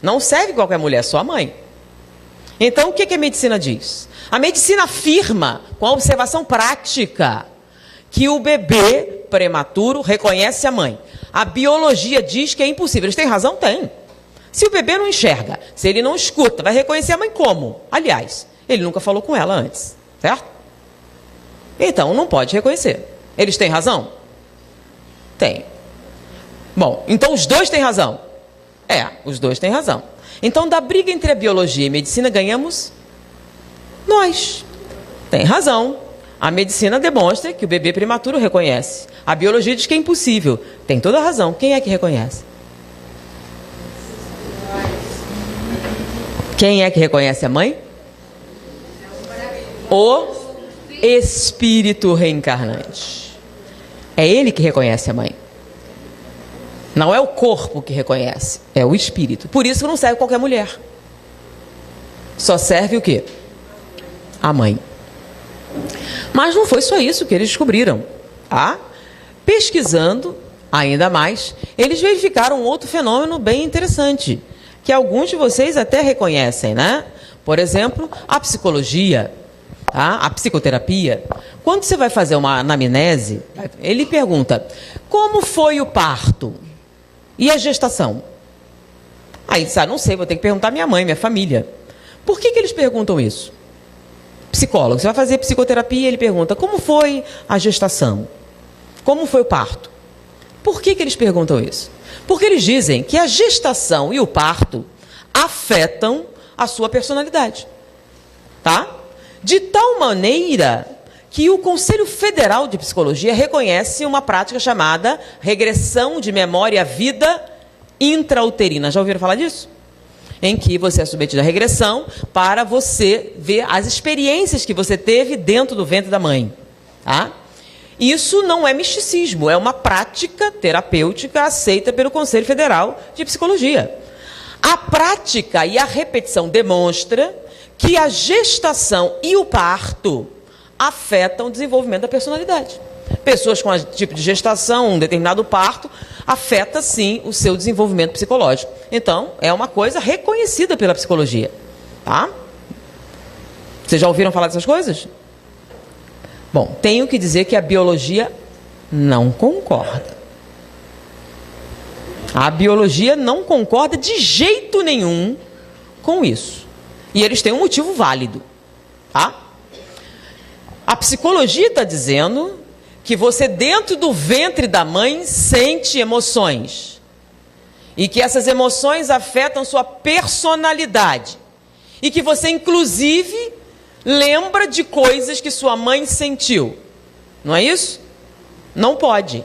Não serve qualquer mulher, só a mãe. Então, o que a medicina diz? A medicina afirma, com a observação prática, que o bebê prematuro reconhece a mãe. A biologia diz que é impossível. Eles têm razão? Tem. Se o bebê não enxerga, se ele não escuta, vai reconhecer a mãe como? Aliás, ele nunca falou com ela antes, certo? Então, não pode reconhecer. Eles têm razão? Tem. Bom, então os dois têm razão? Os dois têm razão. Então, da briga entre a biologia e a medicina, ganhamos nós. Tem razão. A medicina demonstra que o bebê prematuro reconhece. A biologia diz que é impossível. Tem toda a razão. Quem é que reconhece? Quem é que reconhece a mãe? O espírito reencarnante. É ele que reconhece a mãe. Não é o corpo que reconhece, é o espírito. Por isso não serve qualquer mulher. Só serve o quê? A mãe. Mas não foi só isso que eles descobriram. Tá? Pesquisando ainda mais, eles verificaram outro fenômeno bem interessante, que alguns de vocês até reconhecem, né? Por exemplo, a psicologia, tá? A psicoterapia. Quando você vai fazer uma anamnese, ele pergunta: como foi o parto? E a gestação? Aí, não sei, vou ter que perguntar à minha mãe, minha família. Por que eles perguntam isso? Psicólogo, você vai fazer psicoterapia, ele pergunta: como foi a gestação? Como foi o parto? Por que eles perguntam isso? Porque eles dizem que a gestação e o parto afetam a sua personalidade. Tá? De tal maneira que o Conselho Federal de Psicologia reconhece uma prática chamada regressão de memória à vida intrauterina. Já ouviram falar disso? Em que você é submetido à regressão para você ver as experiências que você teve dentro do ventre da mãe. Tá? Isso não é misticismo, é uma prática terapêutica aceita pelo Conselho Federal de Psicologia. A prática e a repetição demonstra que a gestação e o parto afetam o desenvolvimento da personalidade. Pessoas com um tipo de gestação, um determinado parto, afeta sim o seu desenvolvimento psicológico. Então, é uma coisa reconhecida pela psicologia. Tá? Vocês já ouviram falar dessas coisas? Bom, tenho que dizer que a biologia não concorda. A biologia não concorda de jeito nenhum com isso. E eles têm um motivo válido. Tá? A psicologia está dizendo que você, dentro do ventre da mãe, sente emoções. E que essas emoções afetam sua personalidade. E que você, inclusive, lembra de coisas que sua mãe sentiu. Não é isso? Não pode.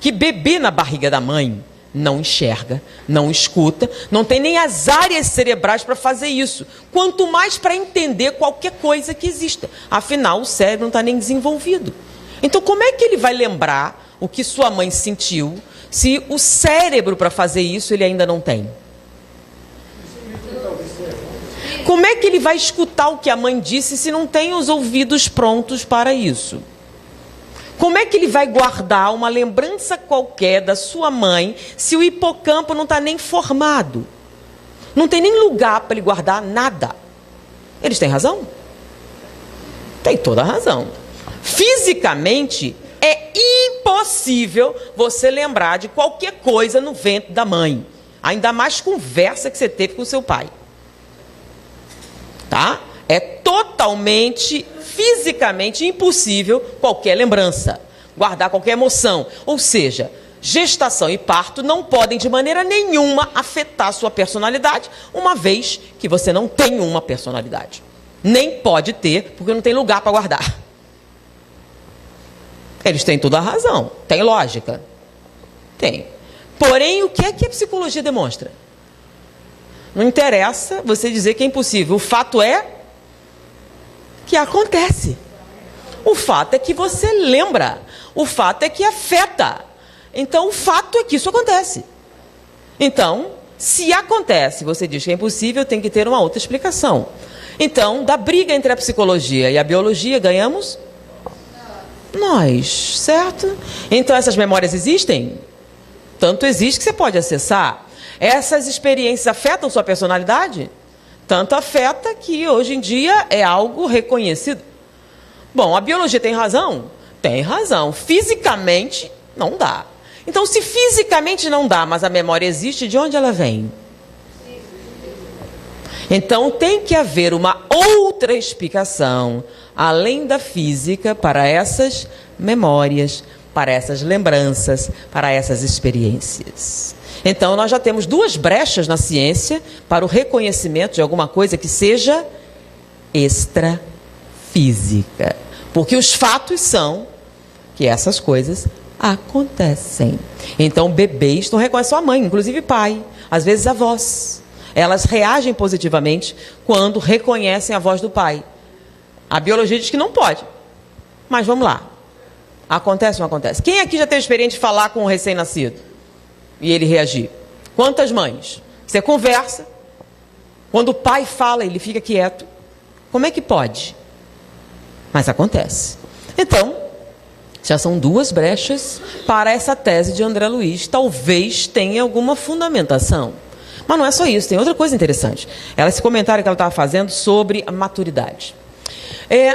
Que bebê na barriga da mãe não enxerga, não escuta, não tem nem as áreas cerebrais para fazer isso. Quanto mais para entender qualquer coisa que exista. Afinal, o cérebro não está nem desenvolvido. Então, como é que ele vai lembrar o que sua mãe sentiu, se o cérebro para fazer isso ele ainda não tem? Como é que ele vai escutar o que a mãe disse se não tem os ouvidos prontos para isso? Como é que ele vai guardar uma lembrança qualquer da sua mãe se o hipocampo não está nem formado? Não tem nem lugar para ele guardar nada. Eles têm razão? Tem toda a razão. Fisicamente, é impossível você lembrar de qualquer coisa no ventre da mãe. Ainda mais conversa que você teve com seu pai. Tá? É totalmente, fisicamente impossível qualquer lembrança, guardar qualquer emoção. Ou seja, gestação e parto não podem de maneira nenhuma afetar a sua personalidade, uma vez que você não tem uma personalidade. Nem pode ter, porque não tem lugar para guardar. Eles têm toda a razão, tem lógica. Tem. Porém, o que é que a psicologia demonstra? Não interessa você dizer que é impossível. O fato é que acontece. O fato é que você lembra. O fato é que afeta. Então, o fato é que isso acontece. Então, se acontece, você diz que é impossível, tem que ter uma outra explicação. Então, da briga entre a psicologia e a biologia, ganhamos nós, certo? Então, essas memórias existem? Tanto existe que você pode acessar. Essas experiências afetam sua personalidade? Tanto afeta que, hoje em dia, é algo reconhecido. Bom, a biologia tem razão? Tem razão. Fisicamente, não dá. Então, se fisicamente não dá, mas a memória existe, de onde ela vem? Então, tem que haver uma outra explicação, além da física, para essas memórias, para essas lembranças, para essas experiências. Então, nós já temos duas brechas na ciência para o reconhecimento de alguma coisa que seja extrafísica. Porque os fatos são que essas coisas acontecem. Então, bebês não reconhecem sua mãe, inclusive pai, às vezes avós. Elas reagem positivamente quando reconhecem a voz do pai. A biologia diz que não pode. Mas vamos lá. Acontece ou não acontece? Quem aqui já teve experiência de falar com um recém-nascido e ele reagir? Quantas mães? Você conversa, quando o pai fala, ele fica quieto. Como é que pode? Mas acontece. Então, já são duas brechas para essa tese de André Luiz. Talvez tenha alguma fundamentação. Mas não é só isso, tem outra coisa interessante. Esse comentário que ela estava fazendo sobre a maturidade.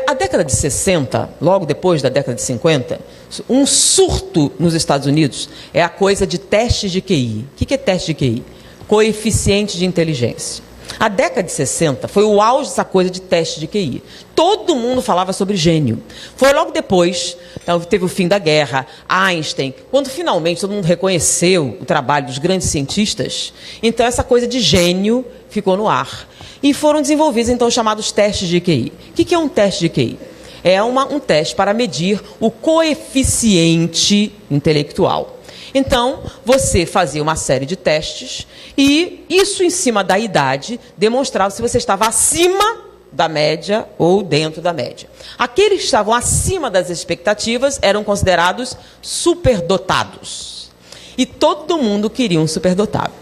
A década de 60, logo depois da década de 50, um surto nos Estados Unidos é a coisa de testes de QI. O que é teste de QI? Coeficiente de inteligência. A década de 60 foi o auge dessa coisa de teste de QI. Todo mundo falava sobre gênio. Foi logo depois, então, teve o fim da guerra, Einstein, quando finalmente todo mundo reconheceu o trabalho dos grandes cientistas, então essa coisa de gênio ficou no ar. E foram desenvolvidos, então, os chamados testes de QI. O que é um teste de QI? É um teste para medir o coeficiente intelectual. Então, você fazia uma série de testes e isso, em cima da idade, demonstrava se você estava acima da média ou dentro da média. Aqueles que estavam acima das expectativas eram considerados superdotados. E todo mundo queria um superdotado.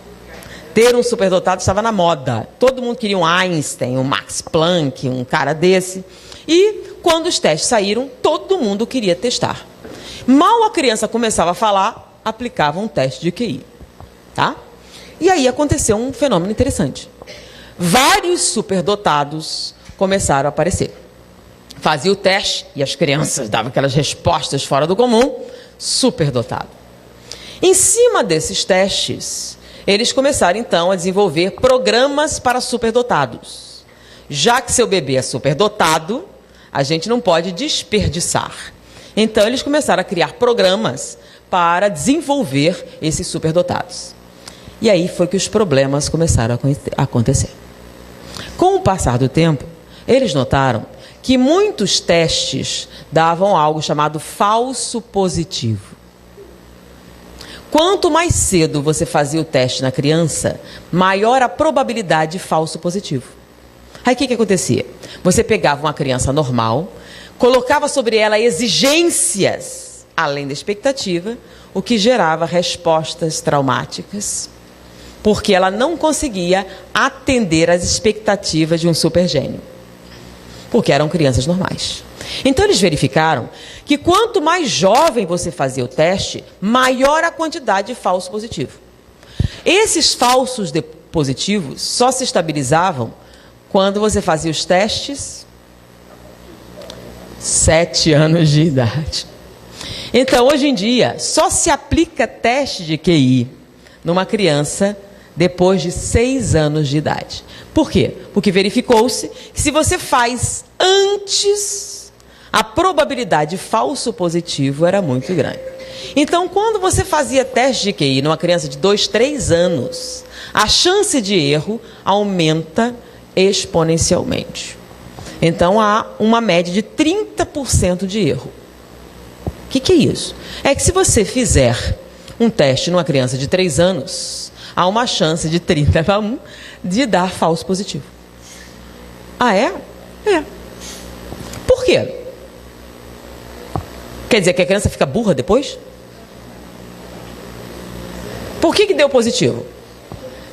Ter um superdotado estava na moda. Todo mundo queria um Einstein, um Max Planck, um cara desse. E, quando os testes saíram, todo mundo queria testar. Mal a criança começava a falar, aplicava um teste de QI. Tá? E aí aconteceu um fenômeno interessante. Vários superdotados começaram a aparecer. Fazia o teste e as crianças davam aquelas respostas fora do comum, superdotado. Em cima desses testes, eles começaram então a desenvolver programas para superdotados. Já que seu bebê é superdotado, a gente não pode desperdiçar. Então eles começaram a criar programas para desenvolver esses superdotados. E aí foi que os problemas começaram a acontecer. Com o passar do tempo, eles notaram que muitos testes davam algo chamado falso positivo. Quanto mais cedo você fazia o teste na criança, maior a probabilidade de falso positivo. Aí o que acontecia? Você pegava uma criança normal, colocava sobre ela exigências além da expectativa, o que gerava respostas traumáticas, porque ela não conseguia atender às expectativas de um supergênio, porque eram crianças normais. Então eles verificaram que quanto mais jovem você fazia o teste, maior a quantidade de falso positivo. Esses falsos positivos só se estabilizavam quando você fazia os testes 7 anos de idade. Então, hoje em dia, só se aplica teste de QI numa criança depois de 6 anos de idade. Por quê? Porque verificou-se que se você faz antes, a probabilidade de falso positivo era muito grande. Então, quando você fazia teste de QI numa criança de 2, 3 anos, a chance de erro aumenta exponencialmente. Então, há uma média de 30% de erro. O que é isso? É que se você fizer um teste numa criança de 3 anos, há uma chance de 30 para 1 de dar falso positivo. Ah, é? É. Por quê? Quer dizer que a criança fica burra depois? Por que deu positivo?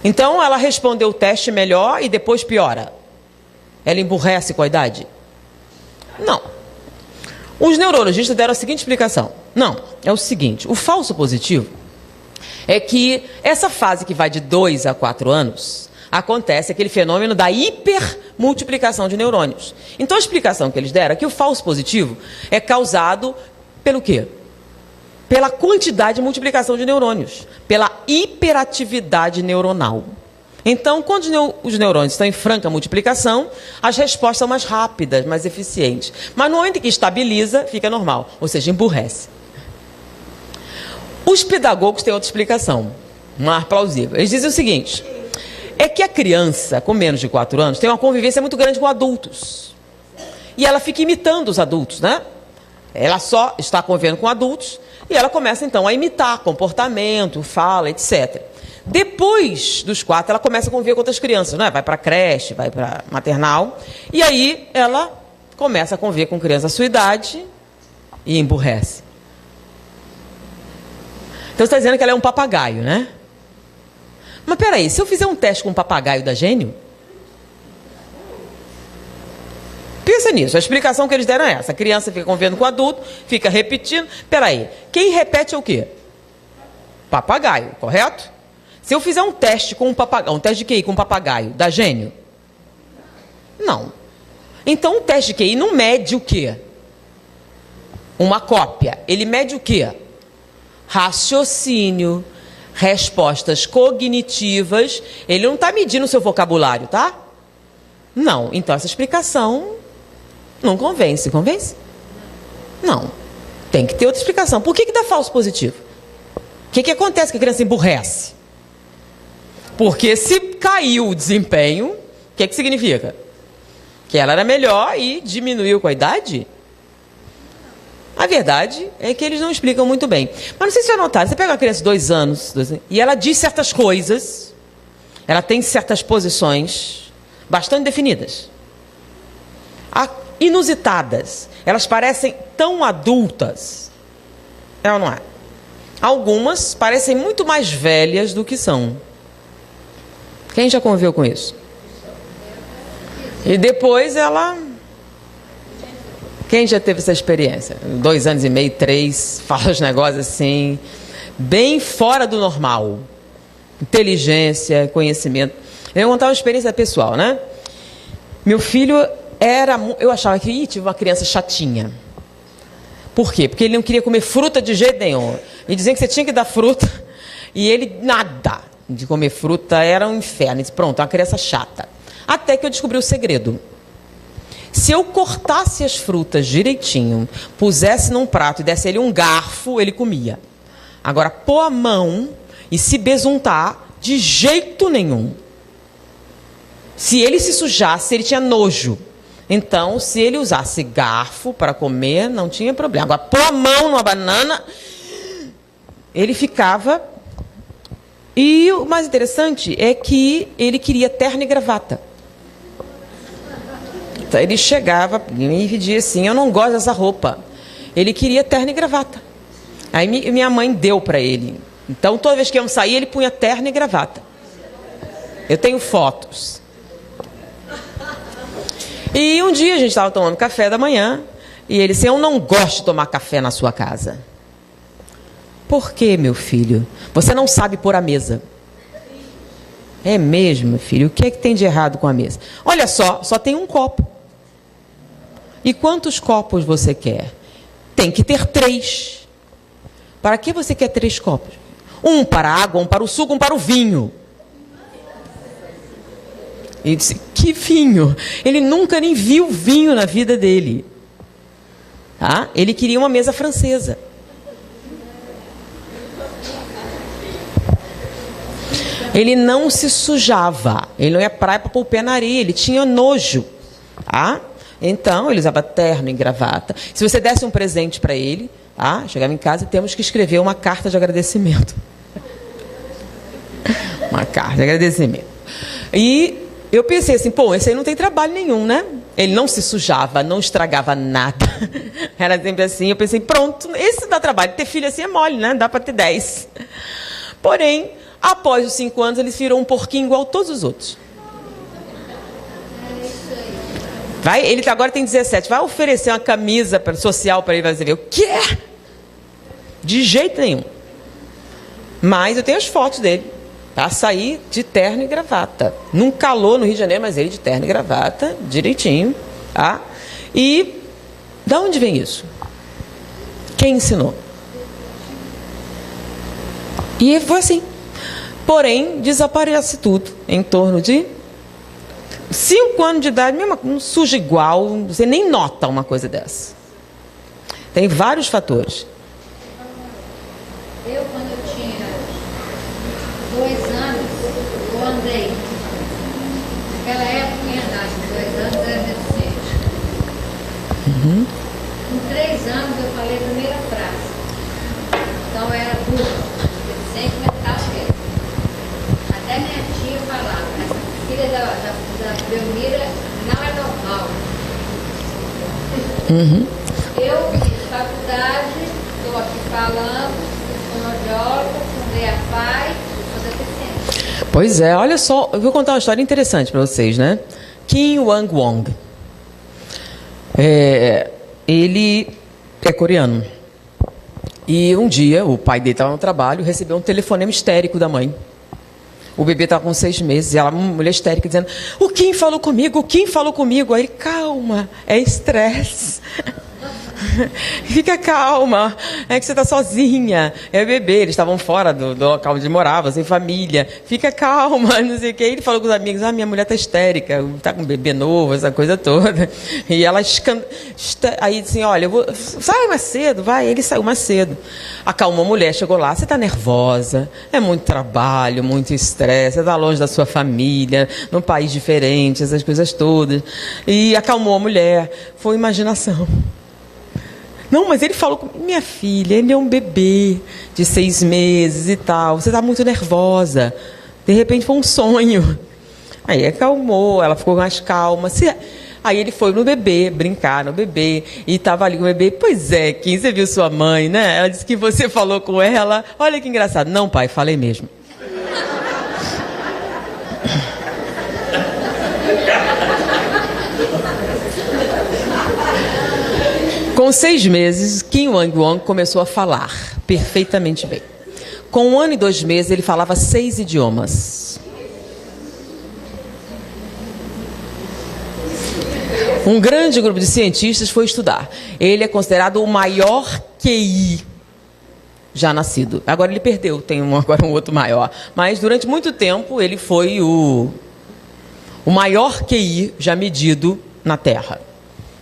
Então ela respondeu o teste melhor e depois piora. Ela emburrece com a idade? Não. Os neurologistas deram a seguinte explicação. Não, é o seguinte, o falso positivo é que essa fase que vai de 2 a 4 anos, acontece aquele fenômeno da hipermultiplicação de neurônios. Então a explicação que eles deram é que o falso positivo é causado pelo quê? Pela quantidade de multiplicação de neurônios, pela hiperatividade neuronal. Então, quando os neurônios estão em franca multiplicação, as respostas são mais rápidas, mais eficientes. Mas no momento em que estabiliza, fica normal, ou seja, emburrece. Os pedagogos têm outra explicação, mais plausível. Eles dizem o seguinte, é que a criança com menos de 4 anos tem uma convivência muito grande com adultos. E ela fica imitando os adultos, né? Ela só está convivendo com adultos e ela começa então a imitar comportamento, fala, etc. Depois dos 4, ela começa a conviver com outras crianças, né? Vai para a creche, vai para maternal. E aí ela começa a conviver com crianças da sua idade e emburrece. Então você está dizendo que ela é um papagaio, né? Mas peraí, se eu fizer um teste com um papagaio da Gênio, pensa nisso, a explicação que eles deram é essa. A criança fica convivendo com o adulto, fica repetindo. Peraí, quem repete é o quê? Papagaio, correto? Se eu fizer um teste com um papagaio, um teste de QI com um papagaio da Gênio? Não. Então o teste de QI não mede o quê? Uma cópia. Ele mede o quê? Raciocínio, respostas cognitivas. Ele não está medindo o seu vocabulário, tá? Não. Então essa explicação não convence. Convence? Não. Tem que ter outra explicação. Por que dá falso positivo? O que acontece que a criança emburrece? Porque se caiu o desempenho, o que significa? Que ela era melhor e diminuiu com a idade? A verdade é que eles não explicam muito bem. Mas não sei se vocês notaram, você pega uma criança de 2 anos, e ela diz certas coisas, ela tem certas posições bastante definidas, inusitadas. Elas parecem tão adultas. É ou não é? Algumas parecem muito mais velhas do que são. Quem já conviveu com isso? E depois ela... Quem já teve essa experiência? 2 anos e meio, 3, fala os negócios assim, bem fora do normal. Inteligência, conhecimento. Eu vou contar uma experiência pessoal, né? Meu filho era... Eu achava que tive uma criança chatinha. Por quê? Porque ele não queria comer fruta de jeito nenhum. E diziam que você tinha que dar fruta e ele nada de comer fruta, era um inferno. Ele disse, pronto, uma criança chata. Até que eu descobri o segredo. Se eu cortasse as frutas direitinho, pusesse num prato e desse ele um garfo, ele comia. Agora, pôr a mão e se besuntar, de jeito nenhum. Se ele se sujasse, ele tinha nojo. Então, se ele usasse garfo para comer, não tinha problema. Agora, pôr a mão numa banana, ele ficava... E o mais interessante é que ele queria terno e gravata. Então, ele chegava e me pedia assim, eu não gosto dessa roupa. Ele queria terno e gravata. Aí minha mãe deu para ele. Então, toda vez que iam sair, ele punha terno e gravata. Eu tenho fotos. E um dia a gente estava tomando café da manhã e ele disse, eu não gosto de tomar café na sua casa. Por quê, meu filho? Você não sabe pôr a mesa. É mesmo, filho? O que é que tem de errado com a mesa? Olha só tem um copo. E quantos copos você quer? Tem que ter 3. Para que você quer 3 copos? Um para a água, um para o suco, um para o vinho. Ele disse, que vinho? Ele nunca nem viu vinho na vida dele. Tá? Ele queria uma mesa francesa. Ele não se sujava. Ele não ia à praia para pôr o pé na areia. Ele tinha nojo. Tá? Então, ele usava terno e gravata. Se você desse um presente para ele, tá? Chegava em casa e temos que escrever uma carta de agradecimento. Uma carta de agradecimento. E eu pensei assim, pô, esse aí não tem trabalho nenhum, né? Ele não se sujava, não estragava nada. Era sempre assim. Eu pensei, pronto, esse dá trabalho. Ter filho assim é mole, né? Dá para ter 10. Porém, após os 5 anos, ele virou um porquinho igual a todos os outros. Ele agora tem 17. Vai oferecer uma camisa social para ele, vai dizer, o quê? De jeito nenhum. Mas eu tenho as fotos dele. Tá? Sair de terno e gravata. Num calor no Rio de Janeiro, mas ele de terno e gravata, direitinho. Tá? E da onde vem isso? Quem ensinou? E foi assim. Porém, desaparece tudo em torno de 5 anos de idade, mesmo, não surge igual, você nem nota uma coisa dessa. Tem vários fatores. Eu, quando eu tinha 2 anos, eu andei. Naquela época, minha idade, 2 anos, era deficiente. Com 3 anos, eu falei a primeira frase. Então, eu era burra, deficiente mental mesmo. Até minha tia falava, essa filha da Belmira não é normal. Eu fiz faculdade, estou aqui falando, sou fonoaudióloga, fundei a PAI, sou deficiente. Pois é, olha só, eu vou contar uma história interessante para vocês, né? Kim Wang-won. Ele é coreano. E um dia, o pai dele estava no trabalho, recebeu um telefonema histérico da mãe. O bebê estava com 6 meses, e ela, uma mulher histérica, dizendo, o Kim falou comigo, o Kim falou comigo. Aí, calma, é estresse. Fica calma, é que você está sozinha. É o bebê, eles estavam fora do local onde morava, sem família. Fica calma, não sei o que. Ele falou com os amigos, minha mulher está histérica, está com um bebê novo, essa coisa toda. E ela, aí disse, olha, sai mais cedo, vai. Ele saiu mais cedo. Acalmou a mulher, chegou lá, você está nervosa, é muito trabalho, muito estresse, você está longe da sua família, num país diferente, essas coisas todas. E acalmou a mulher, foi imaginação. Não, mas ele falou comigo, minha filha, ele é um bebê de 6 meses e tal, você está muito nervosa. De repente foi um sonho. Aí acalmou, ela ficou mais calma. Aí ele foi no bebê, brincar no bebê, e estava ali com o bebê. Pois é, Kim, você viu sua mãe, né? Ela disse que você falou com ela. Olha que engraçado. Não, pai, falei mesmo. Com 6 meses, Kim Wang-won começou a falar perfeitamente bem. Com 1 ano e 2 meses, ele falava 6 idiomas. Um grande grupo de cientistas foi estudar. Ele é considerado o maior QI já nascido. Agora ele perdeu, tem agora um outro maior. Mas durante muito tempo ele foi o maior QI já medido na Terra.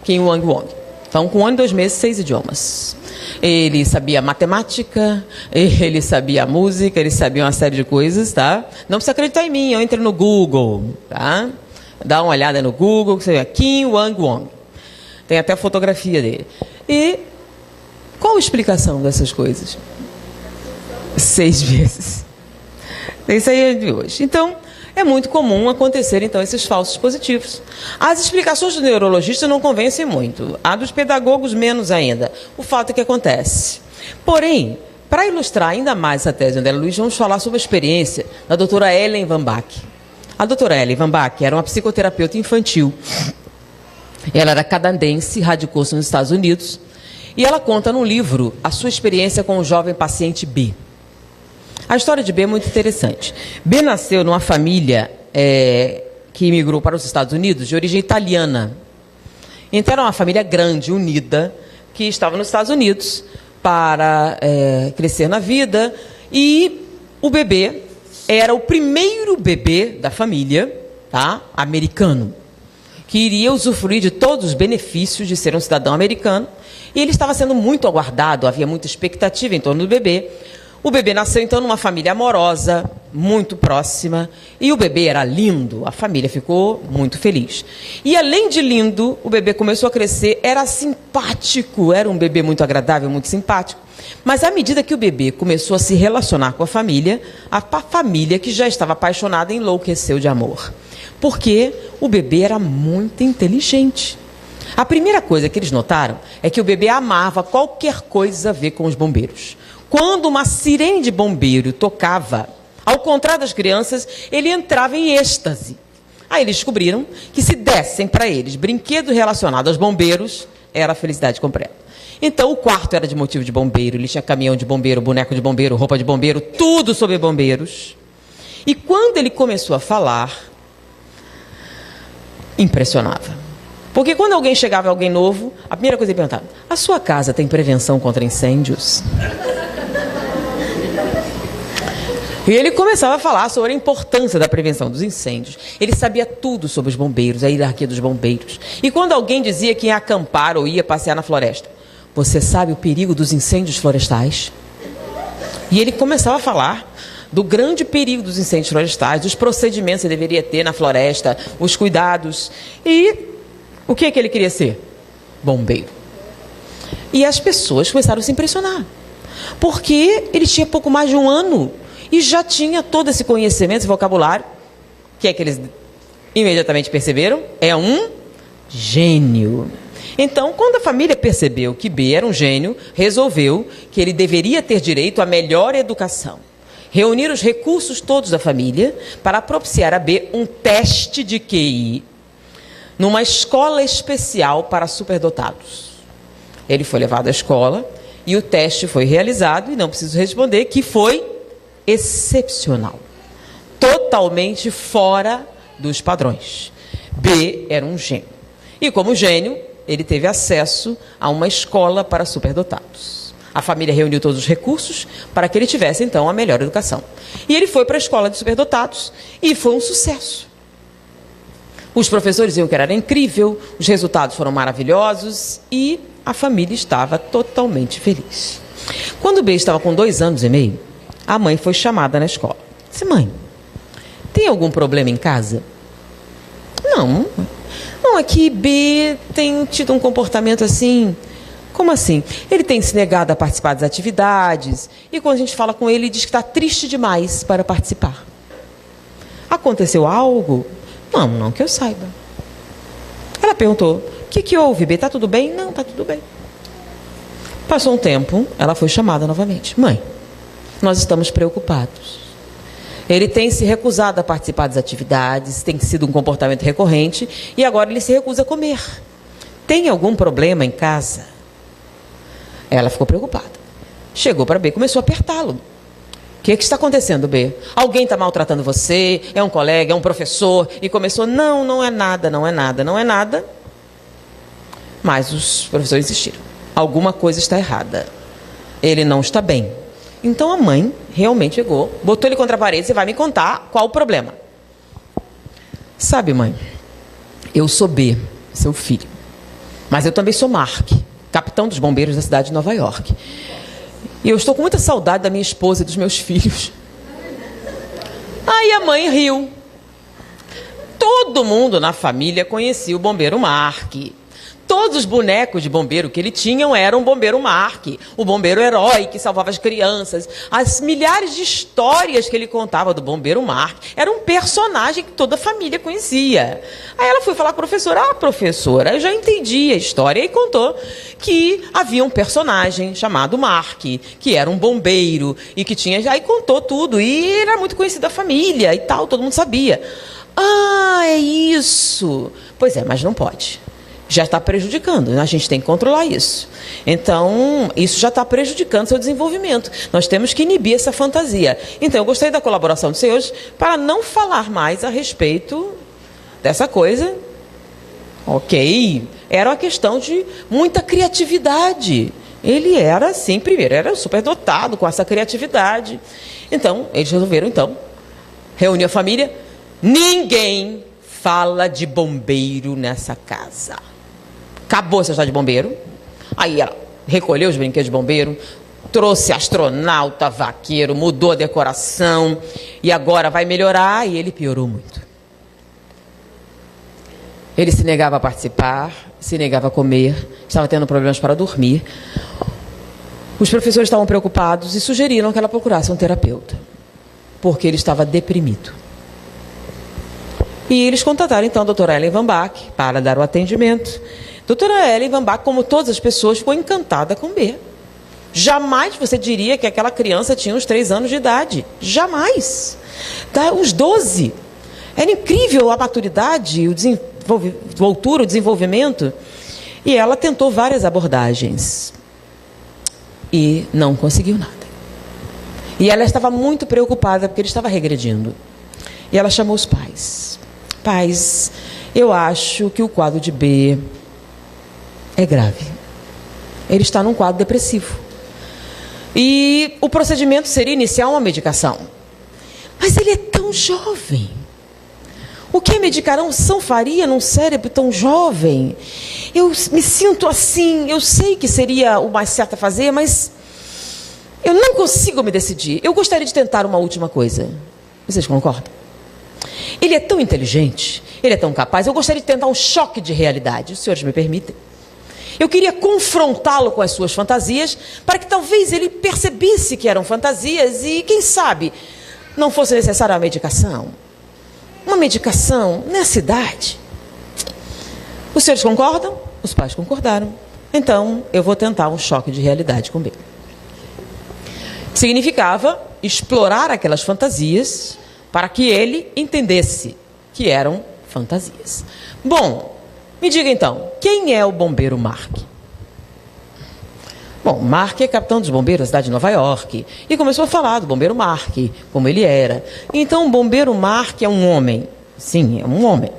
Kim Wang-won. Então, com 1 ano e 2 meses, 6 idiomas. Ele sabia matemática, ele sabia música, ele sabia uma série de coisas, tá? Não precisa acreditar em mim, eu entro no Google, tá? Dá uma olhada no Google, que você vê, Kim Wang-won. Tem até a fotografia dele. E qual a explicação dessas coisas? 6 vezes. Isso aí é de hoje. Então, é muito comum acontecer, então, esses falsos positivos. As explicações do neurologista não convencem muito. A dos pedagogos, menos ainda. O fato é que acontece. Porém, para ilustrar ainda mais essa tese de André Luiz, vamos falar sobre a experiência da doutora Ellen Van Bach. A doutora Ellen Van Bach era uma psicoterapeuta infantil. Ela era canadense, radicou-se nos Estados Unidos. E ela conta num livro a sua experiência com o jovem paciente B. A história de B é muito interessante. B nasceu numa família que imigrou para os Estados Unidos de origem italiana. Então era uma família grande, unida, que estava nos Estados Unidos para crescer na vida. E o bebê era o primeiro bebê da família, tá? Americano, que iria usufruir de todos os benefícios de ser um cidadão americano. E ele estava sendo muito aguardado, havia muita expectativa em torno do bebê. O bebê nasceu, então, numa família amorosa, muito próxima, e o bebê era lindo, a família ficou muito feliz. E, além de lindo, o bebê começou a crescer, era simpático, era um bebê muito agradável, muito simpático. Mas, à medida que o bebê começou a se relacionar com a família que já estava apaixonada enlouqueceu de amor. Porque o bebê era muito inteligente. A primeira coisa que eles notaram é que o bebê amava qualquer coisa a ver com os bombeiros. Quando uma sirene de bombeiro tocava, ao contrário das crianças, ele entrava em êxtase. Aí eles descobriram que se dessem para eles brinquedos relacionados aos bombeiros, era a felicidade completa. Então o quarto era de motivo de bombeiro, ele tinha caminhão de bombeiro, boneco de bombeiro, roupa de bombeiro, tudo sobre bombeiros. E quando ele começou a falar, impressionava. Porque quando alguém chegava, alguém novo, a primeira coisa que ele perguntava: a sua casa tem prevenção contra incêndios? E ele começava a falar sobre a importância da prevenção dos incêndios. Ele sabia tudo sobre os bombeiros, a hierarquia dos bombeiros. E quando alguém dizia que ia acampar ou ia passear na floresta: você sabe o perigo dos incêndios florestais? E ele começava a falar do grande perigo dos incêndios florestais, dos procedimentos que deveria ter na floresta, os cuidados. E o que é que ele queria ser? Bombeiro. E as pessoas começaram a se impressionar, porque ele tinha pouco mais de um ano e já tinha todo esse conhecimento, esse vocabulário. O que é que eles imediatamente perceberam? É um gênio. Então, quando a família percebeu que B era um gênio, resolveu que ele deveria ter direito à melhor educação. Reunir os recursos todos da família para propiciar a B um teste de QI numa escola especial para superdotados. Ele foi levado à escola e o teste foi realizado, e não preciso responder que foi excepcional, totalmente fora dos padrões. B era um gênio. E como gênio, ele teve acesso a uma escola para superdotados. A família reuniu todos os recursos para que ele tivesse, então, a melhor educação. E ele foi para a escola de superdotados e foi um sucesso. Os professores diziam que era incrível, os resultados foram maravilhosos e a família estava totalmente feliz. Quando o B estava com 2 anos e meio, a mãe foi chamada na escola. Disse: mãe, tem algum problema em casa? Não, é que B tem tido um comportamento assim. Como assim? Ele tem se negado a participar das atividades e quando a gente fala com ele, ele diz que está triste demais para participar. Aconteceu algo? Não que eu saiba. Ela perguntou: o que houve, B? Está tudo bem? Não, está tudo bem. Passou um tempo, ela foi chamada novamente. Mãe, nós estamos preocupados. Ele tem se recusado a participar das atividades, tem sido um comportamento recorrente e agora ele se recusa a comer. Tem algum problema em casa? Ela ficou preocupada. Chegou para B e começou a apertá-lo. O que está acontecendo, B? Alguém está maltratando você? É um colega? É um professor? E começou: não é nada. Mas os professores insistiram: alguma coisa está errada. Ele não está bem. Então a mãe realmente chegou, botou ele contra a parede: você vai me contar qual o problema. Sabe, mãe, eu sou B, seu filho, mas eu também sou Mark, capitão dos bombeiros da cidade de Nova York. E eu estou com muita saudade da minha esposa e dos meus filhos. Aí a mãe riu. Todo mundo na família conhecia o bombeiro Mark. Todos os bonecos de bombeiro que ele tinha eram o bombeiro Mark, o bombeiro herói que salvava as crianças. As milhares de histórias que ele contava do bombeiro Mark, era um personagem que toda a família conhecia. Aí ela foi falar com a professora: professora, eu já entendi a história. E contou que havia um personagem chamado Mark, que era um bombeiro e que tinha... Aí contou tudo e era muito conhecido da família e tal, todo mundo sabia. É isso. Pois é, mas não pode. Já está prejudicando, a gente tem que controlar isso. Então, isso já está prejudicando seu desenvolvimento. Nós temos que inibir essa fantasia. Então, eu gostei da colaboração dos senhores para não falar mais a respeito dessa coisa. Ok, era uma questão de muita criatividade. Ele era, assim, primeiro, era superdotado com essa criatividade. Então, eles resolveram, reunir a família. Ninguém fala de bombeiro nessa casa. Acabou essa história de bombeiro. Aí ela recolheu os brinquedos de bombeiro, trouxe astronauta, vaqueiro, mudou a decoração e agora vai melhorar. E ele piorou muito. Ele se negava a participar, se negava a comer, estava tendo problemas para dormir. Os professores estavam preocupados e sugeriram que ela procurasse um terapeuta, porque ele estava deprimido. E eles contataram, então, a doutora Ellen Van Bach para dar o atendimento. Doutora Ellen Van Bach, como todas as pessoas, ficou encantada com B. Jamais você diria que aquela criança tinha uns 3 anos de idade. Jamais. Tá? Uns 12. Era incrível a maturidade, a altura, o desenvolvimento. E ela tentou várias abordagens. E não conseguiu nada. E ela estava muito preocupada porque ele estava regredindo. E ela chamou os pais. Pais, eu acho que o quadro de B é grave. Ele está num quadro depressivo. E o procedimento seria iniciar uma medicação. Mas ele é tão jovem. O que a medicação faria num cérebro tão jovem? Eu me sinto assim, eu sei que seria o mais certo a fazer, mas eu não consigo me decidir. Eu gostaria de tentar uma última coisa. Vocês concordam? Ele é tão inteligente, ele é tão capaz, eu gostaria de tentar um choque de realidade. Os senhores me permitem? Eu queria confrontá-lo com as suas fantasias, para que talvez ele percebesse que eram fantasias e, quem sabe, não fosse necessária a medicação. Uma medicação nessa idade. Os senhores concordam? Os pais concordaram. Então, eu vou tentar um choque de realidade com B. Significava explorar aquelas fantasias para que ele entendesse que eram fantasias. Bom, me diga então, quem é o bombeiro Mark? Bom, Mark é capitão dos bombeiros da cidade de Nova York e começou a falar do bombeiro Mark, como ele era. Então, o bombeiro Mark é um homem. Sim, é um homem.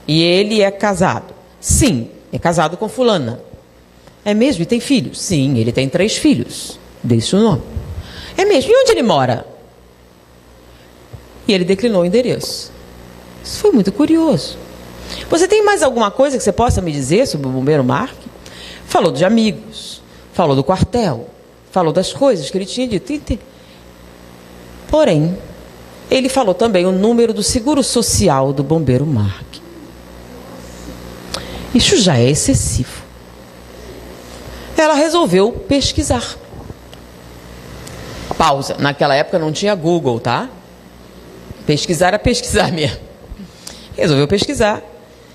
E ele é casado. Sim, é casado com fulana. É mesmo? E tem filhos? Sim, ele tem 3 filhos. Deixa o nome. É mesmo. E onde ele mora? E ele declinou o endereço. Isso foi muito curioso. Você tem mais alguma coisa que você possa me dizer sobre o bombeiro Mark? Falou de amigos, falou do quartel, falou das coisas que ele tinha dito. Porém, ele falou também o número do seguro social do bombeiro Mark. Isso já é excessivo. Ela resolveu pesquisar. Pausa. Naquela época não tinha Google, tá? Pesquisar era pesquisar mesmo. Resolveu pesquisar.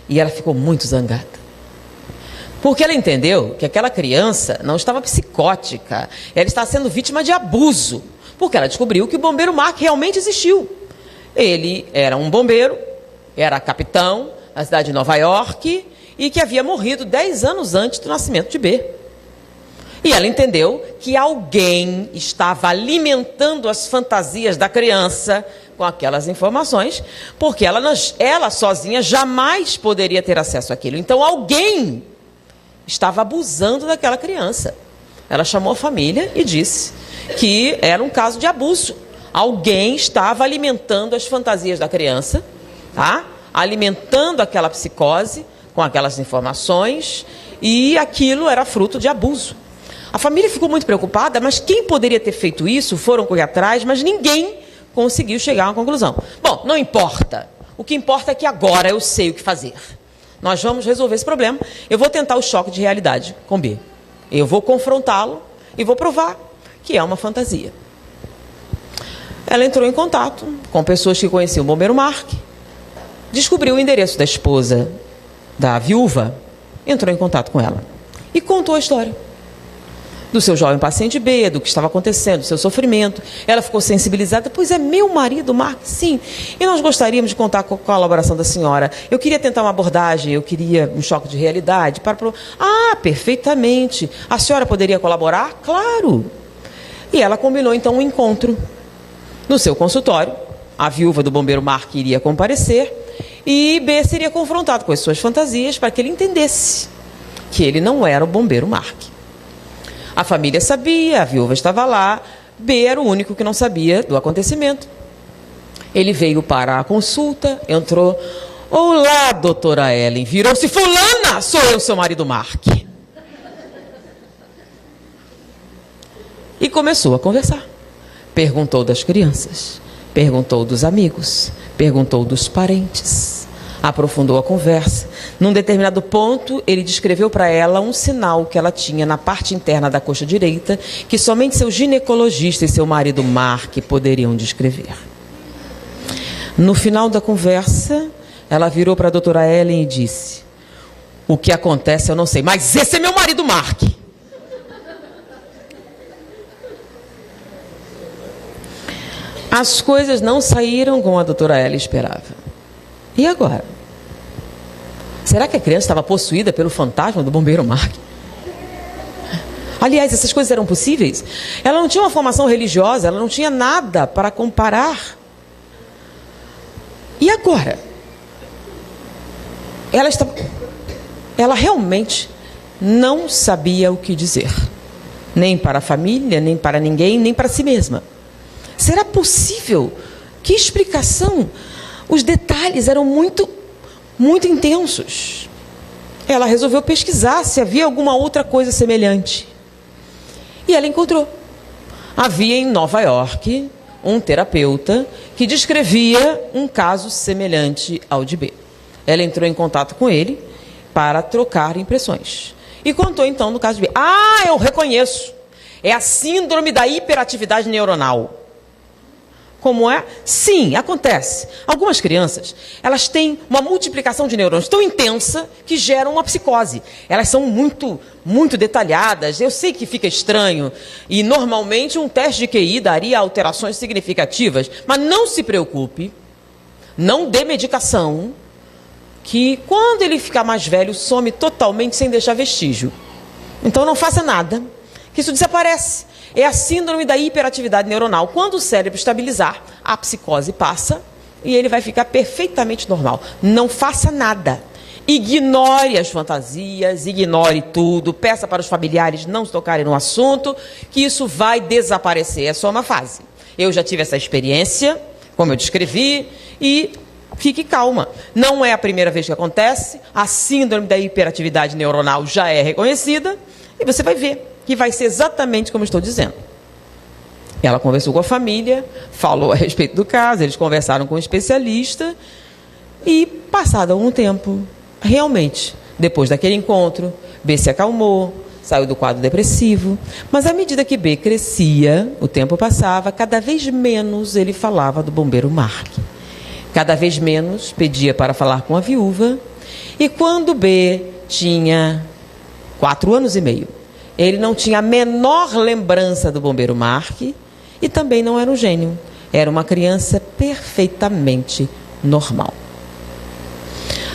E ela ficou muito zangada. Porque ela entendeu que aquela criança não estava psicótica. Ela estava sendo vítima de abuso. Porque ela descobriu que o bombeiro Mark realmente existiu. Ele era um bombeiro, era capitão da cidade de Nova York e que havia morrido 10 anos antes do nascimento de B. E ela entendeu que alguém estava alimentando as fantasias da criança com aquelas informações, porque ela sozinha jamais poderia ter acesso àquilo. Então alguém estava abusando daquela criança. Ela chamou a família e disse que era um caso de abuso. Alguém estava alimentando as fantasias da criança, tá? Alimentando aquela psicose com aquelas informações, e aquilo era fruto de abuso. A família ficou muito preocupada, mas quem poderia ter feito isso? Foram correr atrás, mas ninguém conseguiu chegar a uma conclusão. Bom, não importa. O que importa é que agora eu sei o que fazer. Nós vamos resolver esse problema. Eu vou tentar o choque de realidade com B. Eu vou confrontá-lo e vou provar que é uma fantasia. Ela entrou em contato com pessoas que conheciam o bombeiro Mark, descobriu o endereço da esposa da viúva, entrou em contato com ela e contou a história do seu jovem paciente B, do que estava acontecendo, do seu sofrimento. Ela ficou sensibilizada. Pois é, meu marido, Mark, sim. E nós gostaríamos de contar com a colaboração da senhora. Eu queria tentar uma abordagem, eu queria um choque de realidade. Ah, perfeitamente. A senhora poderia colaborar? Claro. E ela combinou, então, um encontro no seu consultório. A viúva do bombeiro Mark iria comparecer e B seria confrontado com as suas fantasias para que ele entendesse que ele não era o bombeiro Mark. A família sabia, a viúva estava lá, B era o único que não sabia do acontecimento. Ele veio para a consulta, entrou. Olá, doutora Ellen. Virou-se: fulana, sou eu, seu marido Mark. E começou a conversar. Perguntou das crianças, perguntou dos amigos, perguntou dos parentes. Aprofundou a conversa. Num determinado ponto, ele descreveu para ela um sinal que ela tinha na parte interna da coxa direita, que somente seu ginecologista e seu marido Mark poderiam descrever. No final da conversa, ela virou para a doutora Ellen e disse: o que acontece eu não sei, mas esse é meu marido Mark. As coisas não saíram como a doutora Ellen esperava. E agora? Será que a criança estava possuída pelo fantasma do bombeiro Mark? Aliás, essas coisas eram possíveis? Ela não tinha uma formação religiosa, ela não tinha nada para comparar. E agora? Ela realmente não sabia o que dizer. Nem para a família, nem para ninguém, nem para si mesma. Será possível? Que explicação? Os detalhes eram muito intensos. Ela resolveu pesquisar se havia alguma outra coisa semelhante. E ela encontrou. Havia em Nova York um terapeuta que descrevia um caso semelhante ao de B. Ela entrou em contato com ele para trocar impressões. E contou então no caso de B. Ah, eu reconheço. É a síndrome da hiperatividade neuronal. Como é? Sim, acontece. Algumas crianças, elas têm uma multiplicação de neurônios tão intensa que geram uma psicose. Elas são muito detalhadas. Eu sei que fica estranho. E normalmente um teste de QI daria alterações significativas. Mas não se preocupe. Não dê medicação. Que quando ele ficar mais velho, some totalmente sem deixar vestígio. Então não faça nada. Que isso desaparece. É a síndrome da hiperatividade neuronal. Quando o cérebro estabilizar, a psicose passa e ele vai ficar perfeitamente normal. Não faça nada. Ignore as fantasias, ignore tudo, peça para os familiares não se tocarem no assunto, que isso vai desaparecer. É só uma fase. Eu já tive essa experiência, como eu descrevi, e fique calma. Não é a primeira vez que acontece, a síndrome da hiperatividade neuronal já é reconhecida e você vai ver que vai ser exatamente como estou dizendo. Ela conversou com a família, falou a respeito do caso, eles conversaram com um especialista e, passado algum tempo, realmente, depois daquele encontro, B se acalmou, saiu do quadro depressivo, mas à medida que B crescia, o tempo passava, cada vez menos ele falava do bombeiro Mark. Cada vez menos pedia para falar com a viúva, e quando B tinha 4 anos e meio, ele não tinha a menor lembrança do bombeiro Mark e também não era um gênio. Era uma criança perfeitamente normal.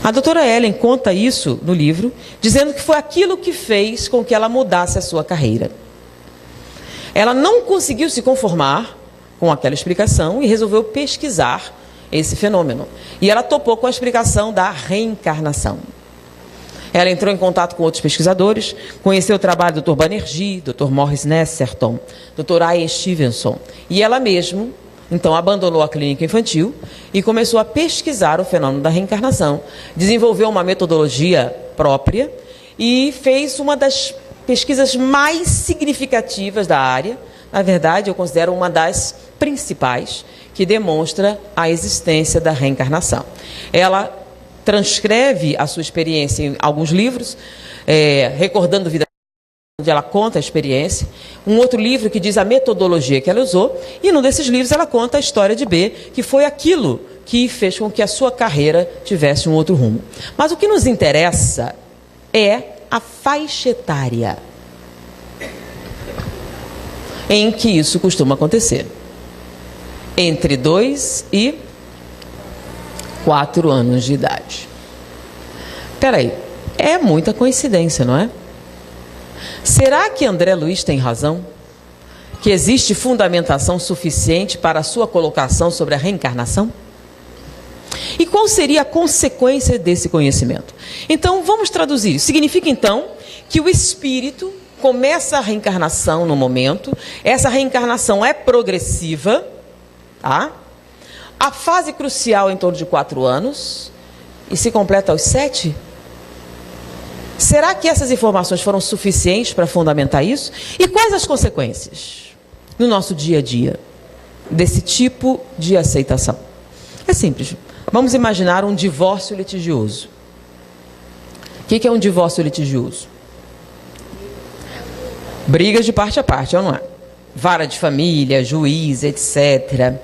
A doutora Ellen conta isso no livro, dizendo que foi aquilo que fez com que ela mudasse a sua carreira. Ela não conseguiu se conformar com aquela explicação e resolveu pesquisar esse fenômeno. E ela topou com a explicação da reencarnação. Ela entrou em contato com outros pesquisadores, conheceu o trabalho do Dr. Banerjee, Dr. Morris Nesserton, Dr. Ian Stevenson. E ela mesma, então, abandonou a clínica infantil e começou a pesquisar o fenômeno da reencarnação. Desenvolveu uma metodologia própria e fez uma das pesquisas mais significativas da área. Na verdade, eu considero uma das principais, que demonstra a existência da reencarnação. Ela transcreve a sua experiência em alguns livros, recordando vida, onde ela conta a experiência. Um outro livro que diz a metodologia que ela usou. E num desses livros ela conta a história de B, que foi aquilo que fez com que a sua carreira tivesse um outro rumo. Mas o que nos interessa é a faixa etária em que isso costuma acontecer. Entre 2 e 4 anos de idade. Peraí, é muita coincidência, não é? Será que André Luiz tem razão? Que existe fundamentação suficiente para a sua colocação sobre a reencarnação? E qual seria a consequência desse conhecimento? Então, vamos traduzir. Significa, então, que o espírito começa a reencarnação no momento, essa reencarnação é progressiva, tá? A fase crucial em torno de 4 anos e se completa aos 7? Será que essas informações foram suficientes para fundamentar isso? E quais as consequências no nosso dia a dia desse tipo de aceitação? É simples. Vamos imaginar um divórcio litigioso. O que é um divórcio litigioso? Brigas de parte a parte, ou não é? Vara de família, juiz, etc.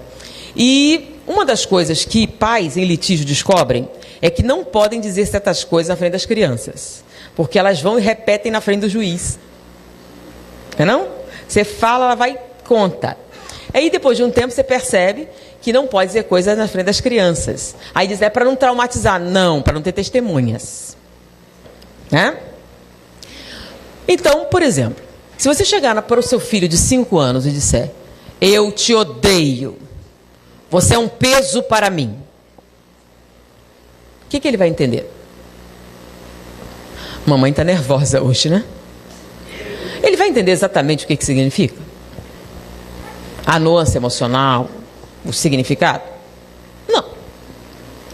E uma das coisas que pais em litígio descobrem é que não podem dizer certas coisas na frente das crianças, porque elas vão e repetem na frente do juiz. Não é não? Você fala, ela vai e conta. Aí depois de um tempo você percebe que não pode dizer coisas na frente das crianças. Aí diz, é para não traumatizar. Não, para não ter testemunhas. Né? Então, por exemplo, se você chegar para o seu filho de 5 anos e disser, eu te odeio, você é um peso para mim. O que ele vai entender? Mamãe está nervosa hoje, né? Ele vai entender exatamente o que significa? A nuance emocional, o significado? Não.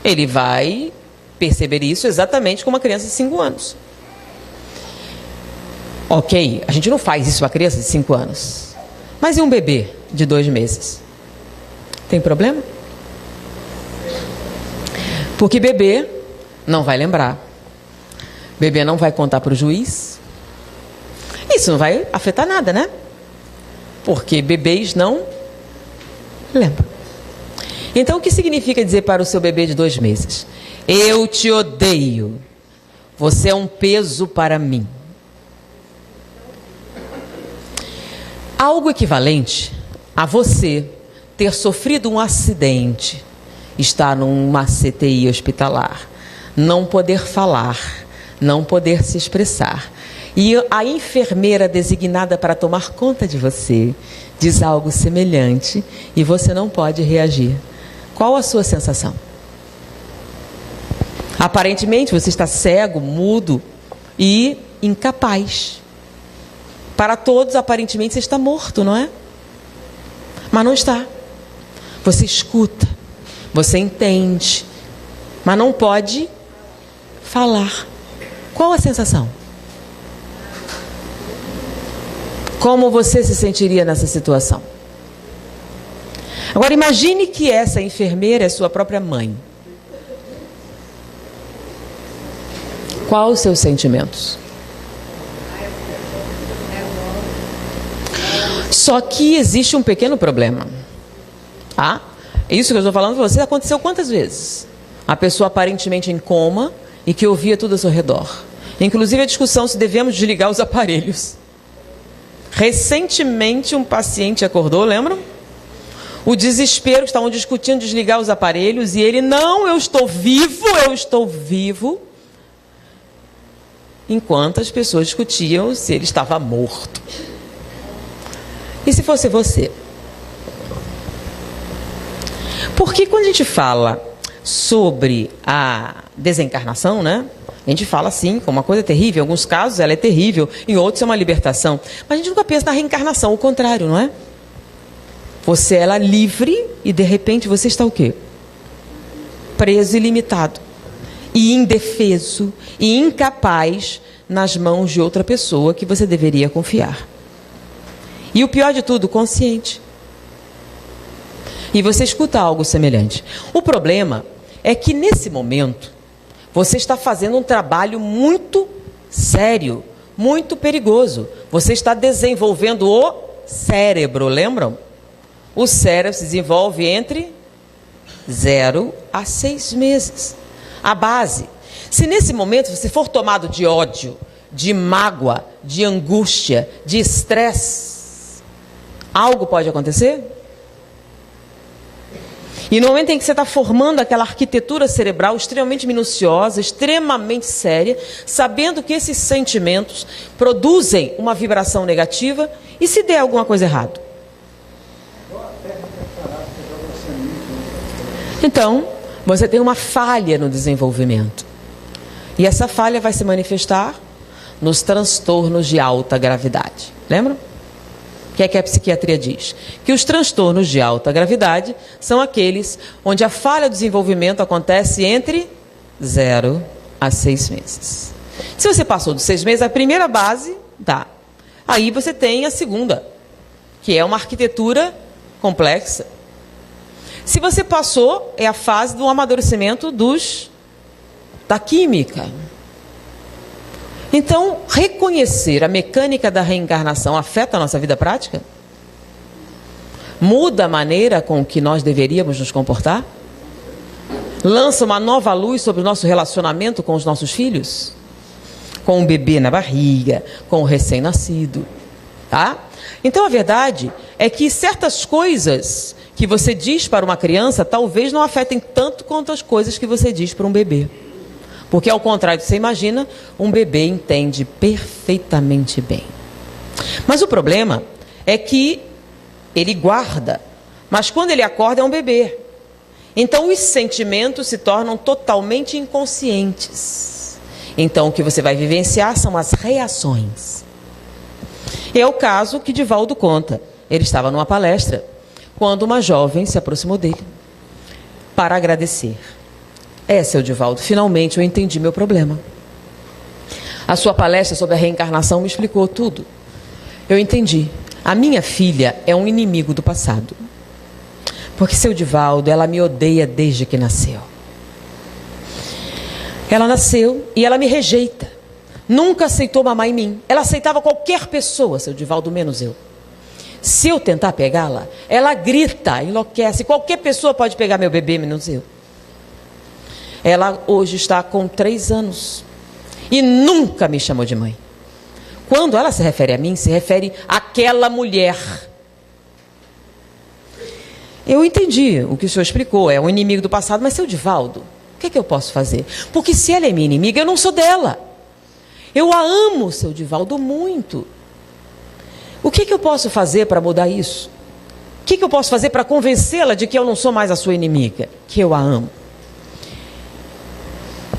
Ele vai perceber isso exatamente como uma criança de 5 anos. Ok, a gente não faz isso para criança de 5 anos. Mas e um bebê de 2 meses? Tem problema? Porque bebê não vai lembrar. Bebê não vai contar para o juiz. Isso não vai afetar nada, né? Porque bebês não lembram. Então, o que significa dizer para o seu bebê de 2 meses? Eu te odeio. Você é um peso para mim. Algo equivalente a você ter sofrido um acidente, estar numa CTI hospitalar, não poder falar, não poder se expressar. E a enfermeira designada para tomar conta de você diz algo semelhante e você não pode reagir. Qual a sua sensação? Aparentemente você está cego, mudo e incapaz. Para todos, aparentemente, você está morto, não é? Mas não está. Você escuta, você entende, mas não pode falar. Qual a sensação? Como você se sentiria nessa situação? Agora, imagine que essa enfermeira é sua própria mãe. Quais os seus sentimentos? Só que existe um pequeno problema. Tá? Isso que eu estou falando para você aconteceu quantas vezes? A pessoa aparentemente em coma e que ouvia tudo ao seu redor. Inclusive a discussão se devemos desligar os aparelhos. Recentemente um paciente acordou, lembram? O desespero, que estavam discutindo desligar os aparelhos e ele, não, eu estou vivo. Enquanto as pessoas discutiam se ele estava morto. E se fosse você? Porque quando a gente fala sobre a desencarnação, né? A gente fala assim, como uma coisa terrível. Em alguns casos ela é terrível, em outros é uma libertação. Mas a gente nunca pensa na reencarnação, o contrário, não é? Você é livre e de repente você está o quê? Preso e limitado. E indefeso e incapaz nas mãos de outra pessoa que você deveria confiar. E o pior de tudo, consciente. E você escuta algo semelhante. O problema é que nesse momento você está fazendo um trabalho muito sério, muito perigoso. Você está desenvolvendo o cérebro, lembram? O cérebro se desenvolve entre 0 a 6 meses. A base. Se nesse momento você for tomado de ódio, de mágoa, de angústia, de estresse, algo pode acontecer? E no momento em que você está formando aquela arquitetura cerebral extremamente minuciosa, extremamente séria, sabendo que esses sentimentos produzem uma vibração negativa, e se der alguma coisa errada? Então, você tem uma falha no desenvolvimento. E essa falha vai se manifestar nos transtornos de alta gravidade. Lembram? O que é que a psiquiatria diz? Que os transtornos de alta gravidade são aqueles onde a falha do desenvolvimento acontece entre 0 a 6 meses. Se você passou dos 6 meses, a primeira base, tá. Aí você tem a segunda, que é uma arquitetura complexa. Se você passou, é a fase do amadurecimento da química. Então, reconhecer a mecânica da reencarnação afeta a nossa vida prática? Muda a maneira com que nós deveríamos nos comportar? Lança uma nova luz sobre o nosso relacionamento com os nossos filhos? Com o bebê na barriga, com o recém-nascido, tá? Então, a verdade é que certas coisas que você diz para uma criança talvez não afetem tanto quanto as coisas que você diz para um bebê. Porque, ao contrário do que você imagina, um bebê entende perfeitamente bem. Mas o problema é que ele guarda, mas quando ele acorda é um bebê. Então, os sentimentos se tornam totalmente inconscientes. Então, o que você vai vivenciar são as reações. É o caso que Divaldo conta. Ele estava numa palestra quando uma jovem se aproximou dele para agradecer. Seu Divaldo, finalmente eu entendi meu problema. A sua palestra sobre a reencarnação me explicou tudo. Eu entendi. A minha filha é um inimigo do passado. Porque, seu Divaldo, ela me odeia desde que nasceu. Ela nasceu e ela me rejeita. Nunca aceitou mamar em mim. Ela aceitava qualquer pessoa, seu Divaldo, menos eu. Se eu tentar pegá-la, ela grita, enlouquece. Qualquer pessoa pode pegar meu bebê, menos eu. Ela hoje está com 3 anos e nunca me chamou de mãe. Quando ela se refere a mim, se refere àquela mulher. Eu entendi o que o senhor explicou, é um inimigo do passado, mas, seu Divaldo, o que é que eu posso fazer? Porque se ela é minha inimiga, eu não sou dela. Eu a amo, seu Divaldo, muito. O que eu posso fazer para mudar isso? O que eu posso fazer para convencê-la de que eu não sou mais a sua inimiga? Que eu a amo.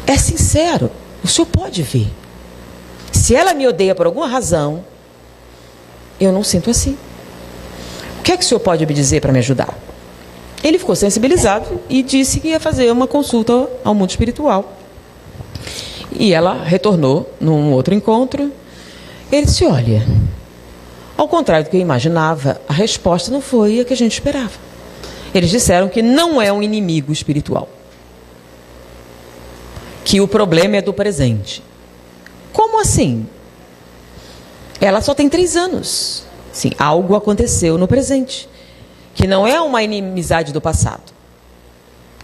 É sincero, o senhor pode ver. Se ela me odeia por alguma razão, eu não sinto assim. O que é que o senhor pode me dizer para me ajudar? Ele ficou sensibilizado e disse que ia fazer uma consulta ao mundo espiritual. E ela retornou num outro encontro. Ele disse, olha, ao contrário do que eu imaginava, a resposta não foi a que a gente esperava. Eles disseram que não é um inimigo espiritual. Que o problema é do presente. Como assim? Ela só tem 3 anos. Sim, algo aconteceu no presente. Que não é uma inimizade do passado.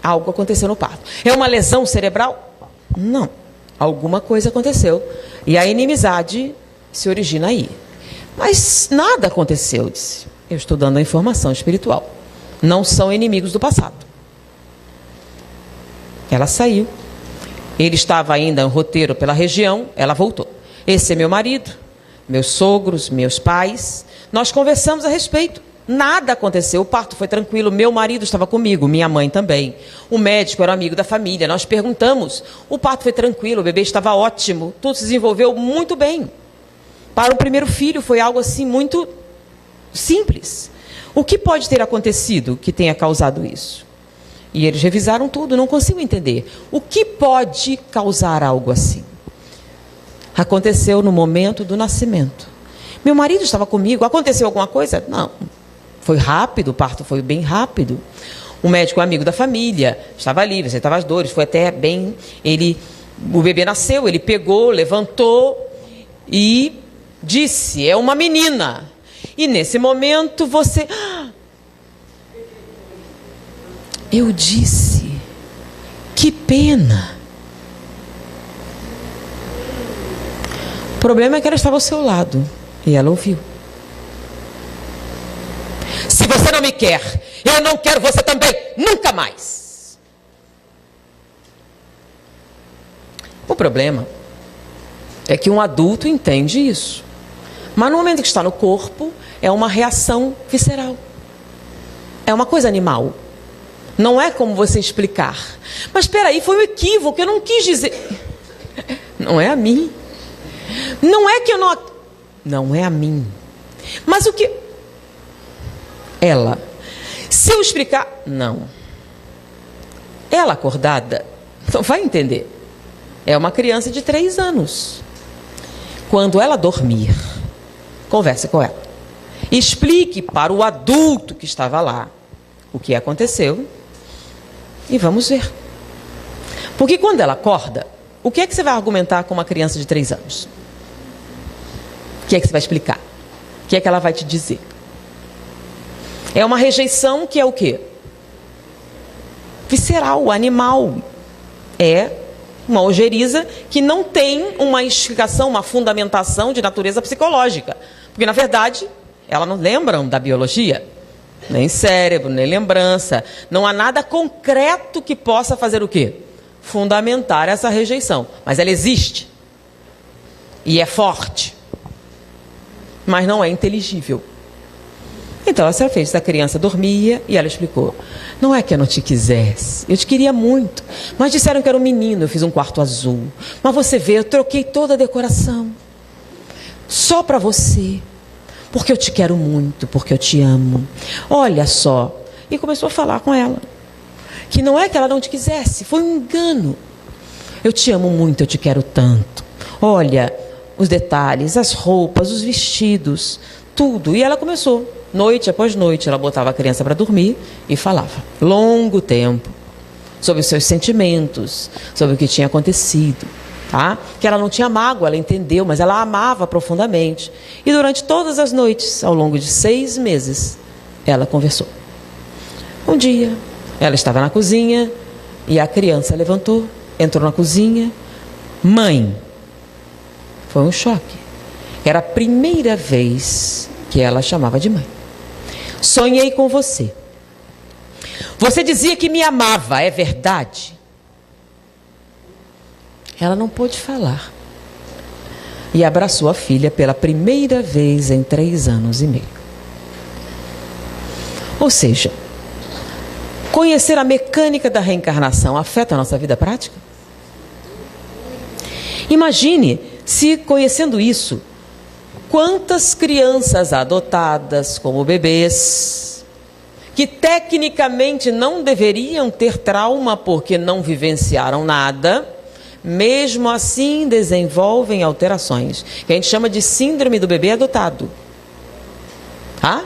Algo aconteceu no parto. É uma lesão cerebral? Não. Alguma coisa aconteceu. E a inimizade se origina aí. Mas nada aconteceu, disse. Eu estou dando a informação espiritual. Não são inimigos do passado. Ela saiu. Ele estava ainda em roteiro pela região, ela voltou. Esse é meu marido, meus sogros, meus pais. Nós conversamos a respeito. Nada aconteceu, o parto foi tranquilo, meu marido estava comigo, minha mãe também. O médico era amigo da família, nós perguntamos. O parto foi tranquilo, o bebê estava ótimo, tudo se desenvolveu muito bem. Para o primeiro filho foi algo assim muito simples. O que pode ter acontecido que tenha causado isso? E eles revisaram tudo, não consigo entender. O que pode causar algo assim? Aconteceu no momento do nascimento. Meu marido estava comigo, aconteceu alguma coisa? Não. Foi rápido, o parto foi bem rápido. O médico amigo da família estava ali, aceitava as dores, foi até bem... O bebê nasceu, ele pegou, levantou e disse, é uma menina. E nesse momento você... Eu disse, que pena. O problema é que ela estava ao seu lado e ela ouviu. Se você não me quer, eu não quero você também, nunca mais. O problema é que um adulto entende isso. Mas no momento que está no corpo, é uma reação visceral. É uma coisa animal. Não é como você explicar. Mas espera aí, foi um equívoco, eu não quis dizer. Não é a mim. Não é que eu não... Não é a mim. Mas o que... Ela. Se eu explicar... Não. Ela acordada, não vai entender. É uma criança de 3 anos. Quando ela dormir, converse com ela. Explique para o adulto que estava lá o que aconteceu. E vamos ver. Porque quando ela acorda, o que é que você vai argumentar com uma criança de 3 anos? O que é que você vai explicar? O que é que ela vai te dizer? É uma rejeição que é o quê? Visceral, animal. É uma ojeriza que não tem uma explicação, uma fundamentação de natureza psicológica. Porque, na verdade, Elas não lembram da biologia, nem cérebro, nem lembrança. Não há nada concreto que possa fazer o quê? Fundamentar essa rejeição. Mas ela existe. E é forte. Mas não é inteligível. Então ela fez, a criança dormia e ela explicou: não é que eu não te quisesse, eu te queria muito, mas disseram que era um menino, eu fiz um quarto azul. Mas você vê, eu troquei toda a decoração, só para você, porque eu te quero muito, porque eu te amo. Olha só. E começou a falar com ela, que não é que ela não te quisesse, foi um engano. Eu te amo muito, eu te quero tanto. Olha, os detalhes, as roupas, os vestidos, tudo. E ela começou, noite após noite, ela botava a criança para dormir e falava, longo tempo, sobre os seus sentimentos, sobre o que tinha acontecido, tá? Que ela não tinha mágoa, ela entendeu, mas ela amava profundamente. E durante todas as noites, ao longo de 6 meses, ela conversou. Um dia, ela estava na cozinha e a criança levantou, entrou na cozinha. Mãe. Foi um choque. Era a primeira vez que ela chamava de mãe. Sonhei com você. Você dizia que me amava, é verdade? Ela não pôde falar. E abraçou a filha pela primeira vez em 3 anos e meio. Ou seja, conhecer a mecânica da reencarnação afeta a nossa vida prática? Imagine se, conhecendo isso, quantas crianças adotadas como bebês, que tecnicamente não deveriam ter trauma porque não vivenciaram nada, mesmo assim desenvolvem alterações, que a gente chama de síndrome do bebê adotado. Tá?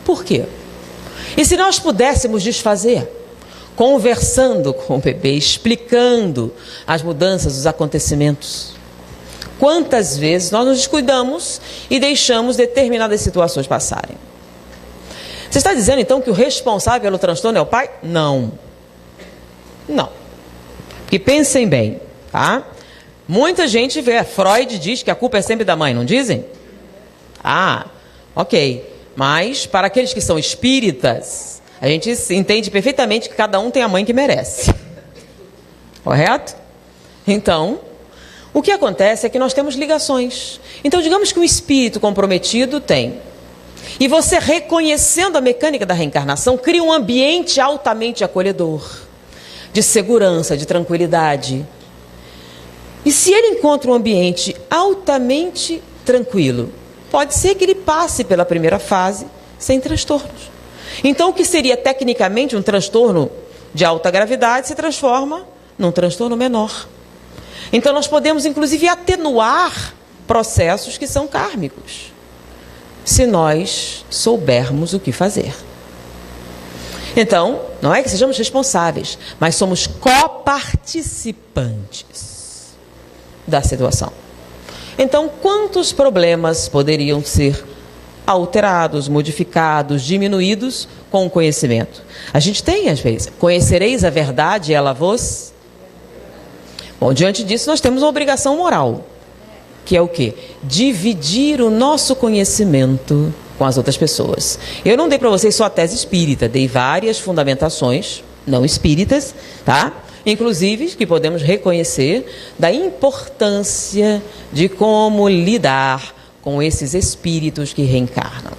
Por quê? E se nós pudéssemos desfazer, conversando com o bebê, explicando as mudanças, os acontecimentos, quantas vezes nós nos descuidamos e deixamos determinadas situações passarem? Você está dizendo então que o responsável pelo transtorno é o pai? Não. Não. Porque pensem bem, tá? Muita gente vê, Freud diz que a culpa é sempre da mãe, não dizem? Ah, ok. Mas para aqueles que são espíritas, a gente entende perfeitamente que cada um tem a mãe que merece. Correto? Então, o que acontece é que nós temos ligações. Então, digamos que um espírito comprometido tem. E você, reconhecendo a mecânica da reencarnação, cria um ambiente altamente acolhedor, de segurança, de tranquilidade. E se ele encontra um ambiente altamente tranquilo, pode ser que ele passe pela primeira fase sem transtornos. Então, o que seria tecnicamente um transtorno de alta gravidade se transforma num transtorno menor. Então, nós podemos, inclusive, atenuar processos que são kármicos, se nós soubermos o que fazer. Então, não é que sejamos responsáveis, mas somos coparticipantes da situação. Então, quantos problemas poderiam ser alterados, modificados, diminuídos com o conhecimento? A gente tem, às vezes, conhecereis a verdade e ela vos... Bom, diante disso, nós temos uma obrigação moral, que é o quê? Dividir o nosso conhecimento com as outras pessoas. Eu não dei para vocês só a tese espírita, dei várias fundamentações não espíritas, tá? Inclusive, que podemos reconhecer da importância de como lidar com esses espíritos que reencarnam.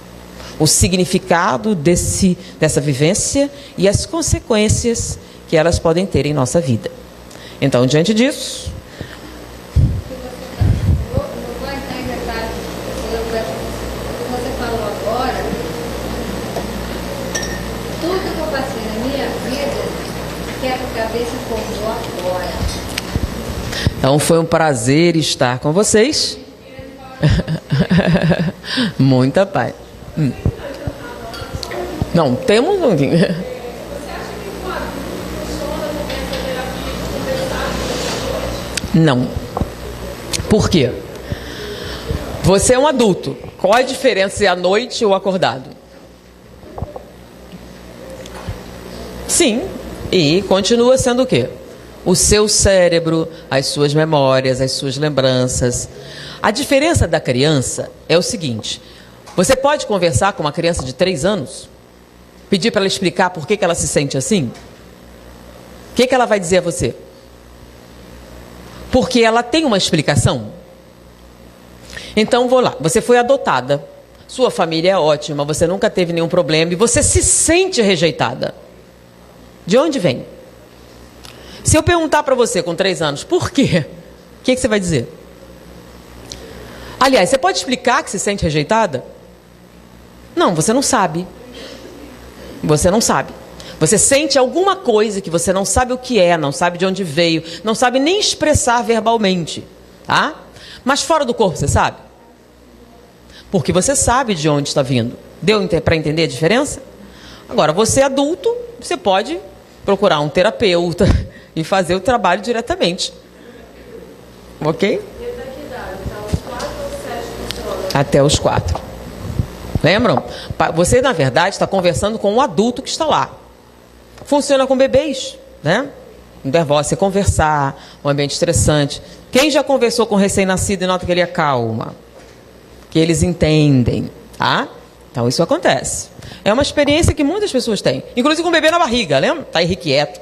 O significado dessa vivência e as consequências que elas podem ter em nossa vida. Então, diante disso... Não vou entrar em detalhes do que você falou agora. Tudo que eu passei na minha vida, quebra-cabeça formou agora. Então, foi um prazer estar com vocês. Muita paz. Não, temos um... Não. Por quê? Você é um adulto. Qual a diferença se é à noite ou acordado? Sim. E continua sendo o quê? O seu cérebro, as suas memórias, as suas lembranças. A diferença da criança é o seguinte: Você pode conversar com uma criança de 3 anos? Pedir para ela explicar por que ela se sente assim? O que ela vai dizer a você? Porque ela tem uma explicação. Então, vou lá. Você foi adotada. Sua família é ótima. Você nunca teve nenhum problema. E você se sente rejeitada. De onde vem? Se eu perguntar para você com 3 anos, por quê? O que você vai dizer? Aliás, você pode explicar que se sente rejeitada? Não, você não sabe. Você não sabe. Você sente alguma coisa que você não sabe o que é, não sabe de onde veio, não sabe nem expressar verbalmente, tá? Mas fora do corpo, você sabe? Porque você sabe de onde está vindo. Deu para entender a diferença? Agora, você adulto, você pode procurar um terapeuta e fazer o trabalho diretamente. Ok? E até que idade? Até os 4 ou 7 funciona? Até os 4. Lembram? Você, na verdade, está conversando com um adulto que está lá. Funciona com bebês, né? Nervosa, você conversar, um ambiente estressante. Quem já conversou com um recém-nascido e nota que ele acalma? Que eles entendem, tá? Então isso acontece. É uma experiência que muitas pessoas têm. Inclusive com o bebê na barriga, lembra? Está irrequieto.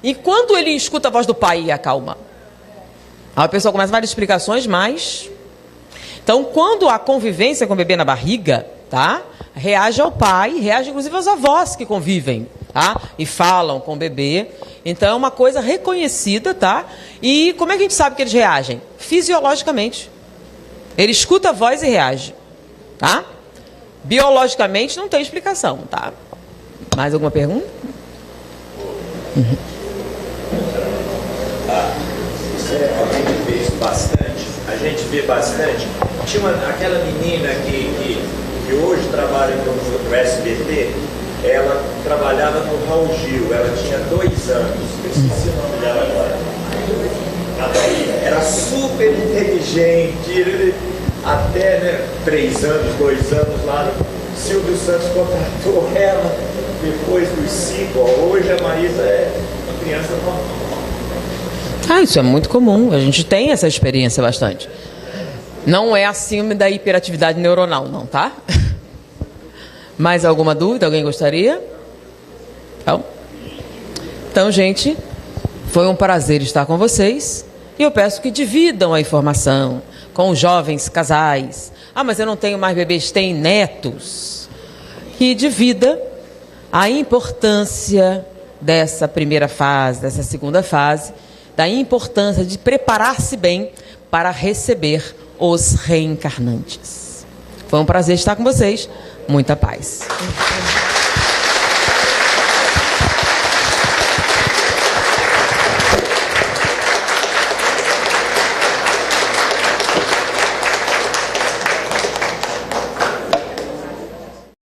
E quando ele escuta a voz do pai e acalma? Aí a pessoa começa várias explicações, mas... Então, quando há convivência com o bebê na barriga, tá? Reage ao pai, reage inclusive aos avós que convivem, tá? E falam com o bebê. Então, é uma coisa reconhecida, tá? E como é que a gente sabe que eles reagem? Fisiologicamente. Ele escuta a voz e reage, tá? Biologicamente não tem explicação, tá? Mais alguma pergunta? Uhum. A gente vê bastante. Tinha aquela menina que hoje trabalha no SBT, ela trabalhava no Raul Gil, ela tinha 2 anos, eu esqueci o nome dela agora. Era super inteligente, até, né, 3 anos, 2 anos lá, Silvio Santos contratou ela, depois dos 5, hoje a Marisa é uma criança normal. Isso é muito comum, a gente tem essa experiência bastante. Não é acima da hiperatividade neuronal, não, tá? Mais alguma dúvida? Alguém gostaria? Não? Então, gente, foi um prazer estar com vocês. E eu peço que dividam a informação com os jovens casais. Mas eu não tenho mais bebês, tenho netos. Que divida a importância dessa primeira fase, dessa segunda fase, da importância de preparar-se bem para receber os reencarnantes. Foi um prazer estar com vocês. Muita paz.